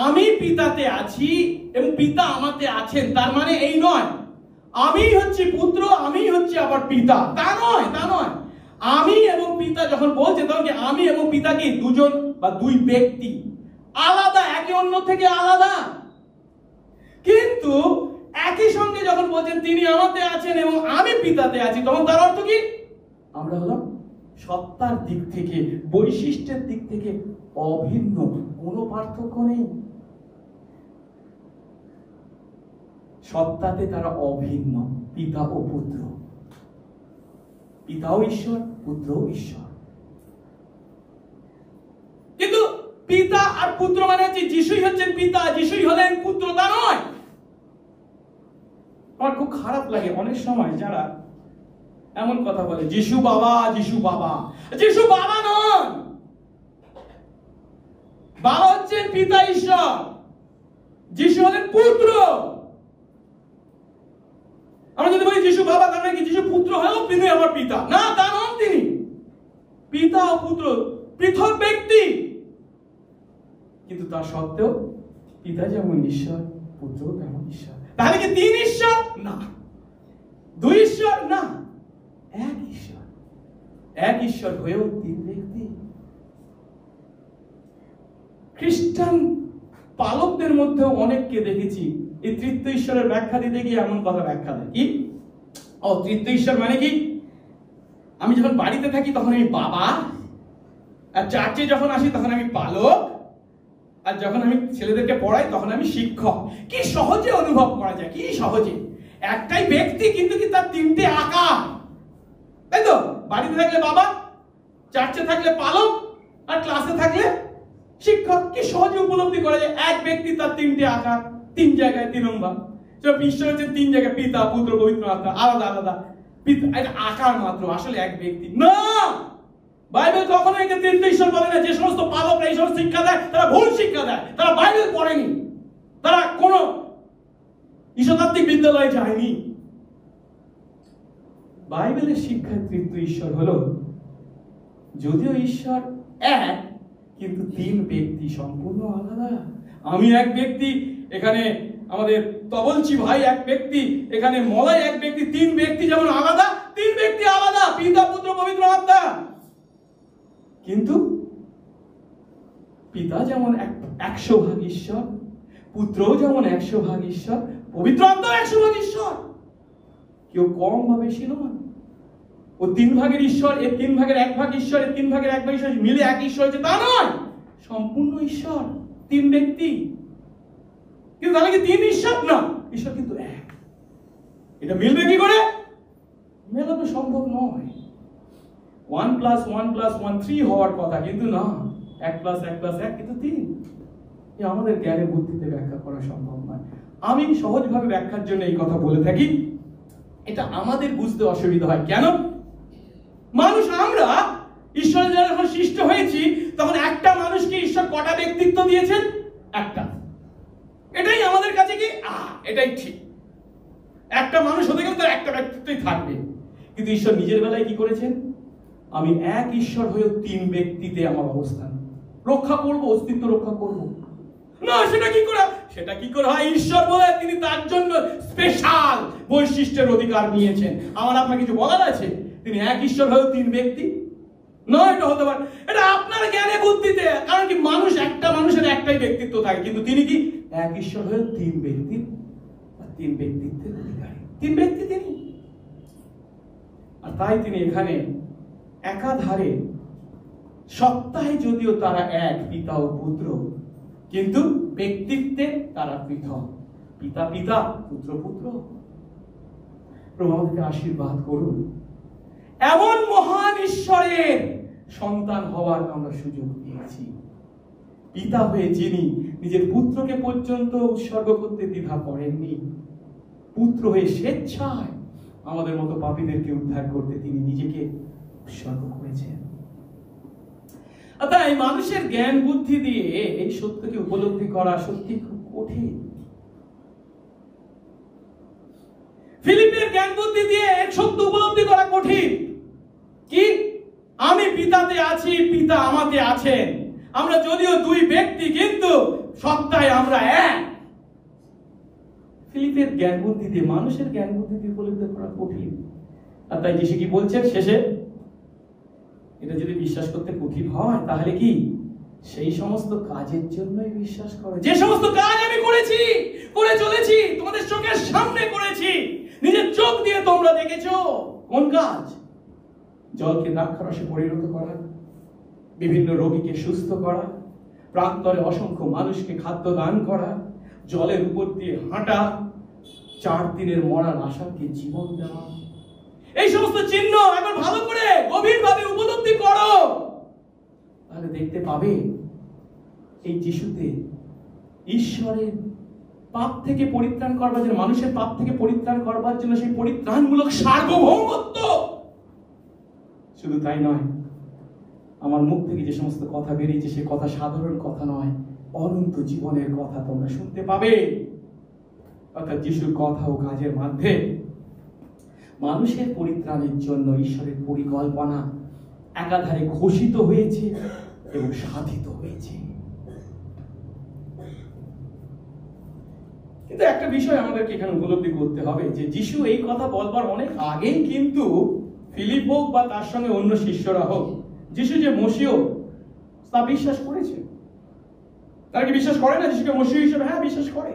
আমি পিতাতে আছি এবং পিতা আমাতে আছেন, তার মানে এই নয় আমি হচ্ছি পুত্র, আমি হচ্ছে আবার পিতা, তা নয়, তা নয়। আমি এবং পিতা যখন বলছেন, তখন কি আমি এবং পিতা কি দুজন বা 2 ব্যক্তি, আলাদা, একে অন্য থেকে আলাদা। কিন্তু একই সঙ্গে যখন বলছেন তিনি আমাতে আছেন এবং আমি পিতাতে আছি, তখন তার অর্থ কি? আমরা হলাম সত্তার দিক থেকে, বৈশিষ্ট্যের দিক থেকে অভিন্ন, কোনো পার্থক্য নেই। সত্তাতে তারা অভিন্ন, পিতা ও পুত্র। পিতাও ঈশ্বর, পুত্রও ঈশ্বর। কিন্তু পিতা আর পুত্র মানে হচ্ছে যিশুই হচ্ছেন পিতা, যিশুই হলেন পুত্র, তা নয়। আমার খুব খারাপ লাগে অনেক সময় যারা এমন কথা বলে, যিশু বাবা, যিশু বাবা। যিশু বাবা নন, বাবা হচ্ছেন পিতা ঈশ্বর, যিশু হলেন পুত্র। আমরা যদি বলি যিশু বাবা, তার মানে কি যিশু পুত্র হয়েও তিনি আমার পিতা? না, তা নন। তিনি পিতা ও পুত্র পৃথক ব্যক্তি, কিন্তু তা সত্ত্বেও পিতা যেমন ঈশ্বর, পুত্র তেমন ঈশ্বর। তাহলে কি 3 ঈশ্বর? না। 2 ঈশ্বর? না, এক ঈশ্বর। এক ঈশ্বর হয়েও 3 ব্যক্তি। খ্রিস্টান পালকদের মধ্যেও অনেককে দেখেছি এই তৃতীয় ঈশ্বরের ব্যাখ্যা দিতে গিয়ে এমন কথা ব্যাখ্যা দেয় কি, ও তৃতীয় ঈশ্বর মানে কি, আমি যখন বাড়িতে থাকি তখন আমি বাবা, আর চার্চে যখন আসি তখন আমি পালক, আর যখন আমি ছেলেদেরকে পড়াই তখন আমি শিক্ষক। কি সহজে অনুভব করা যায়, কি সহজে। একটাই ব্যক্তি কিন্তু কি তার তিনটে আকার, তাই তো? বাড়িতে থাকলে বাবা, চার্চে থাকলে পালক, আর ক্লাসে থাকলে শিক্ষক। কি সহজে উপলব্ধি করা যায় এক ব্যক্তি তার তিনটে আকার, তিন জায়গায় তিন অঙ্গ। ঈশ্বর হচ্ছে তিন জায়গায়, পিতা পুত্র পবিত্র আত্মা, আলাদা আলাদা আকার মাত্র, আসলে এক ব্যক্তি না। বাইবেল কখনো একে তৃতীয় ঈশ্বর বলে না। যে সমস্ত পালকরা এই সমস্ত শিক্ষা দেয় তারা ভুল শিক্ষা দেয়, তারা বাইবেল পড়েনি, তারা কোন ঈশ্বরতাত্ত্বিক বিদ্যালয়ে যায়নি। বাইবেলের শিক্ষায় তৃতীয় ঈশ্বর হলো, যদিও ঈশ্বর এক কিন্তু তিন ব্যক্তি সম্পূর্ণ আলাদা। আমি এক ব্যক্তি, এখানে আমাদের তবলচি ভাই এক ব্যক্তি, এখানে মলাই এক ব্যক্তি, তিন ব্যক্তি যেমন আলাদা, তিন ব্যক্তি আলাদা, পিতা পুত্র পবিত্র আত্মা। কিন্তু পিতা যেমন 100% ঈশ্বর, পুত্রও যেমন 100% ঈশ্বর, পবিত্র আত্মা 100% ঈশ্বর। কেউ কম বা বেশি নয়। ও 3 ভাগের ঈশ্বর, এর 3 ভাগের 1 ভাগ ঈশ্বর, এর 3 ভাগের 1 ভাগ ঈশ্বর মিলে এক ঈশ্বর হচ্ছে তা নয়, সম্পূর্ণ ঈশ্বর, তিন ব্যক্তি। কিন্তু তাহলে কি তিন ঈশ্বর? না, ঈশ্বর কিন্তু এক। এটা মিলবে কি করে? মেলানো সম্ভব নয়। 1 + 1 + 1 3 হওয়ার কথা, কিন্তু না, 1 + 1 + 1 কিন্তু 3। আমাদের জ্ঞানে বুদ্ধিতে ব্যাখ্যা করা সম্ভব নয়। আমি সহজভাবে ব্যাখ্যার জন্য এই কথা বলে থাকি, এটা আমাদের বুঝতে অসুবিধা হয়। কেন? মানুষ আমরা ঈশ্বরের যখন সৃষ্ট হয়েছি তখন একটা মানুষকে ঈশ্বর কটা ব্যক্তিত্ব দিয়েছেন? একটা। এটাই আমাদের কাছে কি এটাই ঠিক। একটা মানুষ হতে গেলে তার একটা ব্যক্তিত্বই থাকবে। কিন্তু ঈশ্বর নিজের বেলায় কি করেছেন? আমি এক ঈশ্বর হয়েও তিন ব্যক্তিতে আমার অবস্থান রক্ষা করব, অস্তিত্ব রক্ষা করব না। সেটা কি করে? সেটা কি করে হয়? ঈশ্বর বলে তিনি তার জন্য স্পেশাল বৈশিষ্ট্যের অধিকার নিয়েছেন। আমার আপনার কিছু বলার আছে? তিনি এক ঈশ্বর হয়েও তিন ব্যক্তি না, এটা হতে পারে। এটা আপনার জ্ঞানে বুদ্ধিতে, কারণ কি মানুষ একটা মানুষের একটাই ব্যক্তিত্ব থাকে, কিন্তু তিনি কি এক ঈশ্বর হয়েও তিন ব্যক্তি, তিন ব্যক্তিত্বের অধিকারী, তিন ব্যক্তি তিনি। আর তাই তিনি এখানে একাধারে সত্তায় যদিও তারা এক, পিতা ও পুত্র, কিন্তু ব্যক্তিত্বে তারা পৃথক। পিতা পিতা, পুত্র পুত্র। প্রভু আমাদেরকে আশীর্বাদ করুন, এমন মহান ঈশ্বরের সন্তান হওয়ার আমরা সুযোগ পেয়েছি। পিতা হয়ে যিনি নিজের পুত্রকে পর্যন্ত উৎসর্গ করতে দ্বিধা করেননি, পুত্র হয়ে স্বেচ্ছায় আমাদের মতো পাপীদেরকে উদ্ধার করতে তিনি নিজেকে উৎসর্গ করেছেন। তাই মানুষের জ্ঞান বুদ্ধি দিয়ে এই সত্যকে উপলব্ধি করা সত্যি খুব কঠিন। ফিলিপের জ্ঞান বুদ্ধি দিয়ে এক সত্য উপলব্ধি করা কঠিন। কি? আমি পিতাতে আছি, পিতা আমাতে আছেন। আমরা যদিও দুই ব্যক্তি, কিন্তু সত্তায় আমরা এক। ফিলিপের জ্ঞান বুদ্ধি দিয়ে, মানুষের জ্ঞান বুদ্ধি দিয়ে উপলব্ধি করা কঠিন। আর তাই যিশু কি বলছেন শেষে? এটা যদি বিশ্বাস করতে কঠিন হয় তাহলে কি সেই সমস্ত কাজের জন্যই বিশ্বাস করো যে সমস্ত কাজ আমি করেছি, করে চলেছি, তোমাদের চোখের সামনে করেছি, নিজের চোখ দিয়ে তোমরা দেখেছো। কোন কাজ? জলকে দ্রাক্ষারসে পরিণত করা, বিভিন্ন রোগীকে সুস্থ করা, প্রান্তরে অসংখ্য মানুষকে খাদ্য দান করা, জলের উপর দিয়ে হাঁটা, 4 দিনের মরা লাশাকে জীবন দেওয়া। এই সমস্ত চিহ্ন একবার ভালো করে গভীরভাবে উপলব্ধি করো, তাহলে দেখতে পাবে এই যিশুতে ঈশ্বরের পাপ থেকে পরিত্রাণ করবার জন্য, মানুষের পাপ থেকে পরিত্রাণ করবার জন্য সেই পরিত্রাণমূলক সার্বভৌমত্ব। শুধু তাই নয়, আমার মুখ থেকে যে সমস্ত কথা বেরিয়েছে সে কথা সাধারণ কথা নয়, অনন্ত জীবনের কথা তোমরা শুনতে পাবে। অর্থাৎ যিশুর কথা ও কাজের মধ্যে মানুষের পরিত্রাণের জন্য ঈশ্বরের পরিকল্পনা একাধারে ঘোষিত হয়েছে এবং সাধিত হয়েছে। কিন্তু একটা বিষয় আমাদেরকে এখানে উপলব্ধি করতে হবে যে যিশু এই কথা বলবার অনেক আগেই কিন্তু ফিলিপ হোক বা তার সঙ্গে অন্য শিষ্যরা হোক, যিশু যে মসিহ তা বিশ্বাস করেছে। তারা কি বিশ্বাস করে না যিশুকে মসিহ হিসেবে? হ্যাঁ, বিশ্বাস করে।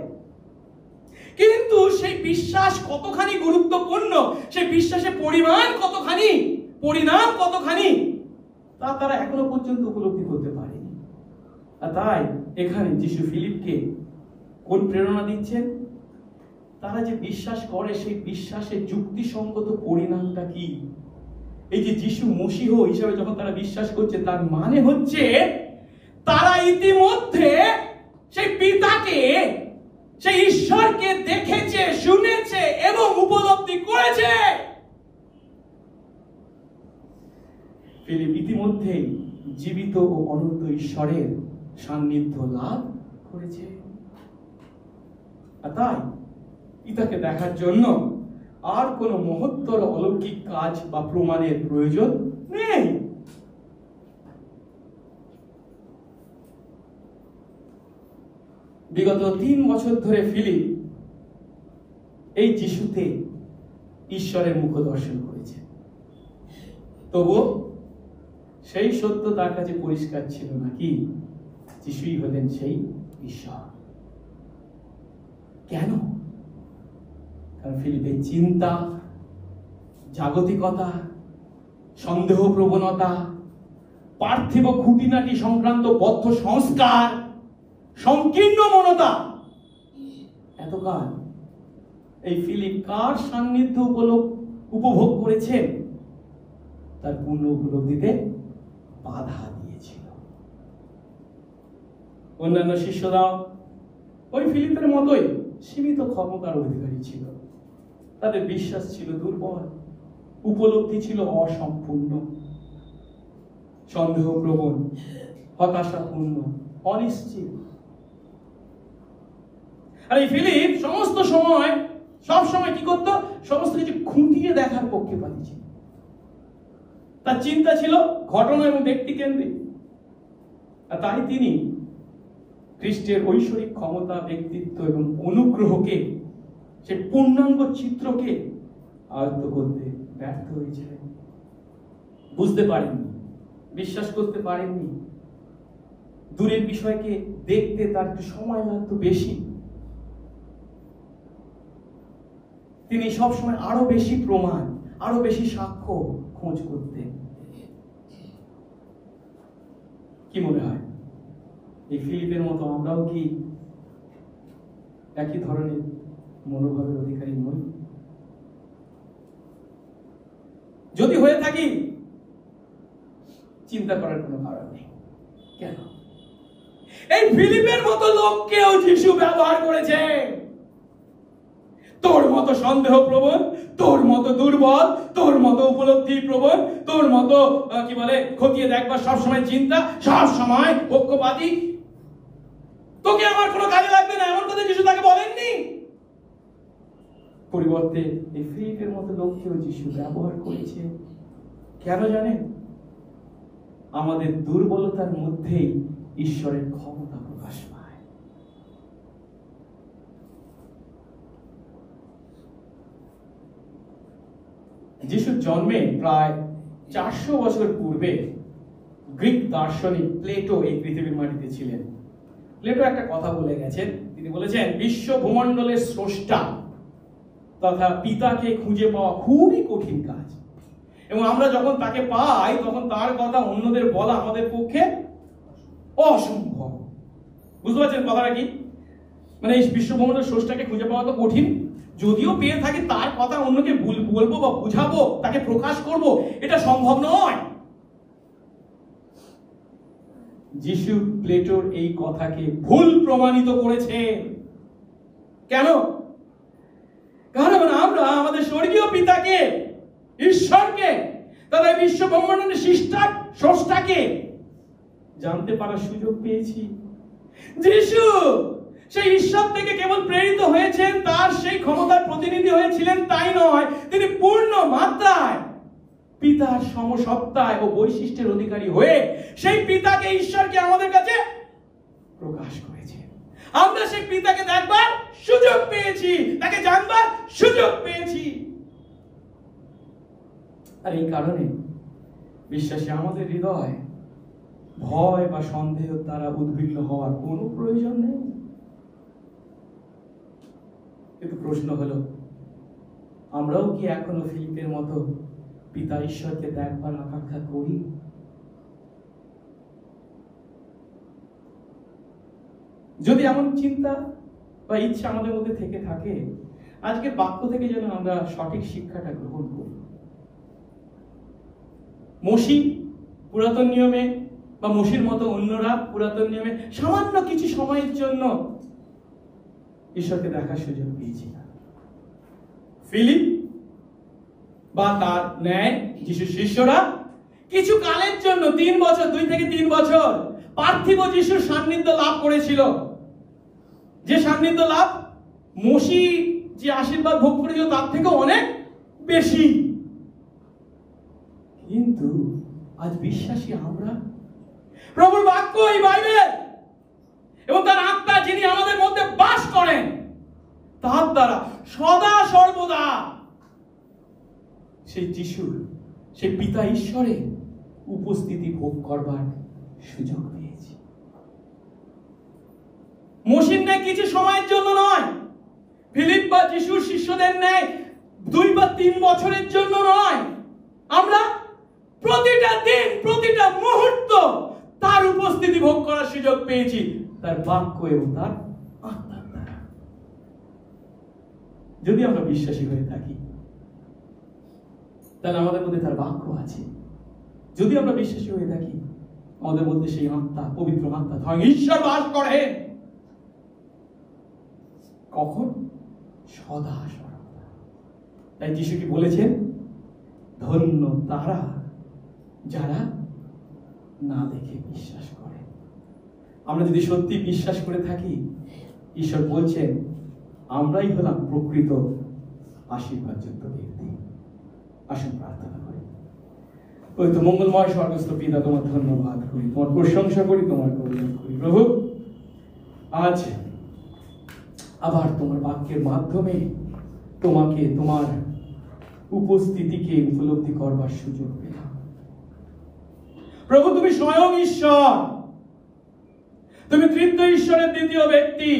কিন্তু সেই বিশ্বাস কতখানি গুরুত্বপূর্ণ, সেই বিশ্বাসের পরিমাণ কতখানি, পরিণাম কতখানি, তা তারা এখনো পর্যন্ত উপলব্ধি করতে পারেনি। আর তাই এখানে যিশু ফিলিপকে কোন প্রেরণা দিচ্ছেন? তারা যে বিশ্বাস করে সেই বিশ্বাসের যুক্তিসঙ্গত পরিণামটা কি? এই যে যিশু মসিহ হিসেবে যখন তারা বিশ্বাস করছে, তার মানে হচ্ছে তারা ইতিমধ্যে সেই পিতাকে, সেই ঈশ্বরকে দেখেছে, শুনেছে এবং উপলব্ধি করেছে। ফিলিপ ইতিমধ্যেই জীবিত ও অনন্ত ঈশ্বরের সান্নিধ্য লাভ করেছে। আর তাই পিতাকে দেখার জন্য আর কোনো মহত্তর অলৌকিক কাজ বা প্রমাণের প্রয়োজন নেই। বিগত 3 বছর ধরে ফিলিপ এই যিশুতে ঈশ্বরের মুখ দর্শন করেছে, তবুও সেই সত্য তার কাছে পরিষ্কার ছিল না কি যিশুই হলেন সেই ঈশ্বর। কেন? কারণ ফিলিপের চিন্তা, জাগতিকতা, সন্দেহ প্রবণতা, পার্থিব খুঁটিনাটি সংক্রান্ত বদ্ধ সংস্কার, সংকীর্ণ মনতা, এতকাল এই ফিলিপ কার সান্নিধ্য উপভোগ করেছেন তার পূর্ণ উপলব্ধিতে বাধা দিয়েছিল। অন্যান্য শিষ্যরাও ওই ফিলিপের মতোই সীমিত ক্ষমতার অধিকারী ছিল। তাদের বিশ্বাস ছিল দুর্বল, উপলব্ধি ছিল অসম্পূর্ণ, সন্দেহপ্রবণ, হতাশাপূর্ণ, অনিশ্চিত। আর এই ফিলিপ সমস্ত সময়, সব সময় কি করত? সমস্ত কিছু খুঁটিয়ে দেখার পক্ষপাতী ছিল। তার চিন্তা ছিল ঘটনা এবং ব্যক্তি কেন্দ্রিক। আর তাই তিনি খ্রিস্টের ঐশ্বরিক ক্ষমতা, ব্যক্তিত্ব এবং অনুগ্রহকে, সে পূর্ণাঙ্গ চিত্রকে আয়ত্ত করতে ব্যর্থ হয়েছিলেন। বুঝতে পারেননি, বিশ্বাস করতে পারেননি। দূরের বিষয়কে দেখতে তার একটু সময় লাগতো বেশি। তিনি সবসময় আরো বেশি প্রমাণ, আরো বেশি সাক্ষ্য খোঁজ করতেন। কি মনে হয়, এই ফিলিপের মতো আমরাও কি একই ধরনের মনোভাবের অধিকারী নই? যদি হয়ে থাকি, চিন্তা করার কোনো কারণ নেই। কেন? এই ফিলিপের মতো লোককেও যিশু ব্যবহার করেছে। তোর মতো সন্দেহ প্রবণ, তোর মতো দুর্বল, তোর মতো উপলব্ধি প্রবণ, তোর মতো কি বলে খতিয়ে দেখবার সবসময় চিন্তা, সবসময় পক্ষপাতী, তোকে আমার কোনো কাজে লাগবে না, এমন কথা যিশু তাকে বলেননি। পরিবর্তে এই ফিলিপের মতো লোককেও যিশু ব্যবহার করেছে। কেন জানেন? আমাদের দুর্বলতার মধ্যেই ঈশ্বরের ক্ষমতা প্রকাশ পায়। যিশুর জন্মে প্রায় 400 বছর পূর্বে গ্রিক দার্শনিক প্লেটো এই পৃথিবীর মাটিতে ছিলেন। প্লেটো একটা কথা বলে গেছেন। তিনি বলেছেন, বিশ্ব ভূমণ্ডলের স্রষ্টা তথা পিতাকে খুঁজে পাওয়া খুবই কঠিন কাজ, এবং আমরা যখন তাকে পাই তখন তার কথা অন্যদের বলা আমাদের পক্ষে অসম্ভব। বুঝতে পারছেন কথাটা কি? মানে এই বিশ্ব ভ্রমণের স্রষ্টাকে খুঁজে পাওয়া তো কঠিন, যদিও পেয়ে থাকি তার কথা অন্যকে বলবো বা বুঝাবো, তাকে প্রকাশ করব, এটা সম্ভব নয়। যিশু প্লেটোর এই কথাকে ভুল প্রমাণিত করেছে। কেন? কারণ আমরা আমাদের স্বর্গীয় পিতাকে, ঈশ্বরকে, তথা বিশ্ব ব্রহ্মাণ্ডের স্রষ্টাকে জানতে পারার সুযোগ পেয়েছি। যিশু সেই ঈশ্বর থেকে কেবল প্রেরিত হয়েছেন, তার সেই ক্ষমতার প্রতিনিধি হয়েছিলেন তাই নয়, তিনি পূর্ণ মাত্রায় পিতার সমসত্তায় ও বৈশিষ্ট্যের অধিকারী হয়ে সেই পিতাকে, ঈশ্বরকে আমাদের কাছে প্রকাশ করেছেন। আমরা সেই পিতাকে দেখবার সুযোগ পেয়েছি, তাকে জানবার সুযোগ পেয়েছি। আর এই কারণে বিশ্বাসী আমাদের হৃদয় ভয় বা সন্দেহ দ্বারা উদ্বিগ্ন হওয়ার কোনো প্রয়োজন নেই। কিন্তু প্রশ্ন হলো, আমরাও কি এখনো ফিলিপের মতো পিতা ঈশ্বরকে দেখবার আকাঙ্ক্ষা করি? যদি এমন চিন্তা বা ইচ্ছা আমাদের মধ্যে থেকে থাকে, আজকে বাক্য থেকে যেন আমরা সঠিক শিক্ষাটা গ্রহণ করি। মসি পুরাতন নিয়মে বা মসির মতো অন্যরা পুরাতন নিয়মে সামান্য কিছু সময়ের জন্য ঈশ্বরকে দেখার সুযোগ পেয়েছি। ফিলিপ বা তার ন্যায় যিশুর শিষ্যরা কিছু কালের জন্য 3 বছর, 2 থেকে 3 বছর পার্থিব যিশুর সান্নিধ্য লাভ করেছিল। যে সান্নিধ্য লাভ মসি যে আশীর্বাদ ভোগ করেছিল তার থেকে অনেক বেশি। কিন্তু আজ বিশ্বাসী আমরা, প্রভুর বাক্য এই বাইবেল এবং তার আত্মা যিনি আমাদের মধ্যে বাস করেন, তার দ্বারা সদা সর্বদা সেই যিশুর, সেই পিতা ঈশ্বরের উপস্থিতি ভোগ করবার সুযোগ পেয়েছি। মসির ন্যায় কিছু সময়ের জন্য নয়, ফিলিপ বা যিশুর শিষ্যদের ন্যায় 2 বা 3 বছরের জন্য নয়, আমরা প্রতিটা দিন, প্রতিটা মুহূর্ত তার উপস্থিতি ভোগ করার সুযোগ পেয়েছি, তার বাক্য এবং তার আত্মার দ্বারা। যদি আমরা বিশ্বাসী হয়ে থাকি, তাহলে আমাদের মধ্যে তার বাক্য আছে। যদি আমরা বিশ্বাসী হয়ে থাকি, আমাদের মধ্যে সেই আত্মা, পবিত্র আত্মা, স্বয়ং ঈশ্বর বাস করে। কখন? সদা সর্বদা। তাই যিশু কি বলেছেন, ধন্য তারা যারা না দেখে বিশ্বাস করে। আমরা যদি সত্যি বিশ্বাস করে থাকি, ঈশ্বর বলছেন আমরাই হলাম প্রকৃত আশীর্বাদযুক্ত ব্যক্তি। আসুন প্রার্থনা করি। পবিত্র মঙ্গলময় স্বর্গস্থ পিতা, তোমার ধন্যবাদ করি, তোমার প্রশংসা করি, তোমার গৌরব করি। প্রভু, আজ আবার তোমার বাক্যের মাধ্যমে তোমাকে, তোমার উপস্থিতিকে উপলব্ধি করবার সুযোগ পেলাম। প্রভু, তুমি স্বয়ং ঈশ্বর, তুমি তৃতীয় ঈশ্বরের দ্বিতীয় ব্যক্তি,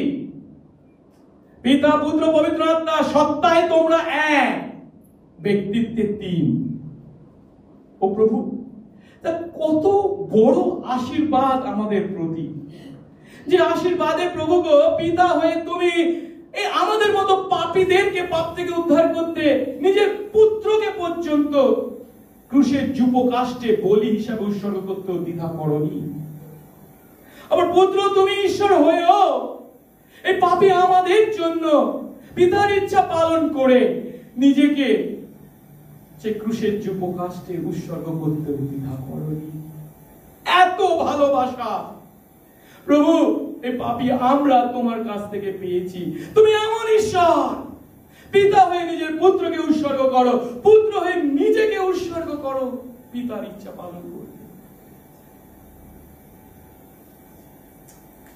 পিতা, পুত্র, পবিত্র আত্মা, সত্তায় তোমরা এক, ব্যক্তিত্বে 3। ও প্রভু, কত বড় আশীর্বাদ আমাদের প্রতি, যে আশীর্বাদে প্রভু গো, পিতা হয়ে তুমি এই আমাদের মতো পাপীদেরকে পাপ থেকে উদ্ধার করতে নিজের পুত্রকে পর্যন্ত ক্রুশের যুপকাষ্ঠে বলি হিসাবে উৎসর্গ করতেও দ্বিধা করনি। আবার পুত্র তুমি ঈশ্বর হয়েও এই পাপী আমাদের জন্য পিতার ইচ্ছা পালন করে নিজেকে সে ক্রুশের যুপকাষ্ঠে উৎসর্গ করতেও দ্বিধা করনি। এত ভালোবাসা প্রভু এই পাপী আমরা তোমার কাছ থেকে পেয়েছি। তুমি এমন ঈশ্বর, পিতা হয়ে নিজের পুত্রকে উৎসর্গ করো, পুত্র হয়ে নিজেকে উৎসর্গ করো পিতার ইচ্ছা পালন করতে।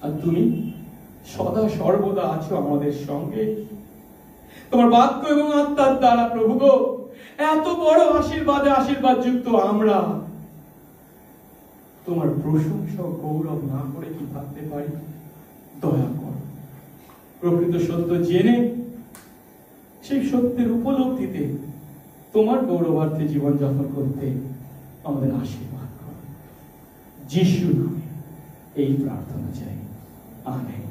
আর তুমি সদা সর্বদা আছো আমাদের সঙ্গে। তোমার বাক্য এবং আত্মার দ্বারা প্রভু গো, এত বড় আশীর্বাদে আশীর্বাদ যুক্ত আমরা তোমার প্রশংসা ও গৌরব না করে কি থাকতে পারি? দয়া করো, প্রকৃত সত্য জেনে সেই সত্যের উপলব্ধিতে তোমার গৌরবার্থে জীবন যাপন করতে আমাদের আশীর্বাদ করো। যিশু নামে এই প্রার্থনা চাই, আমেন।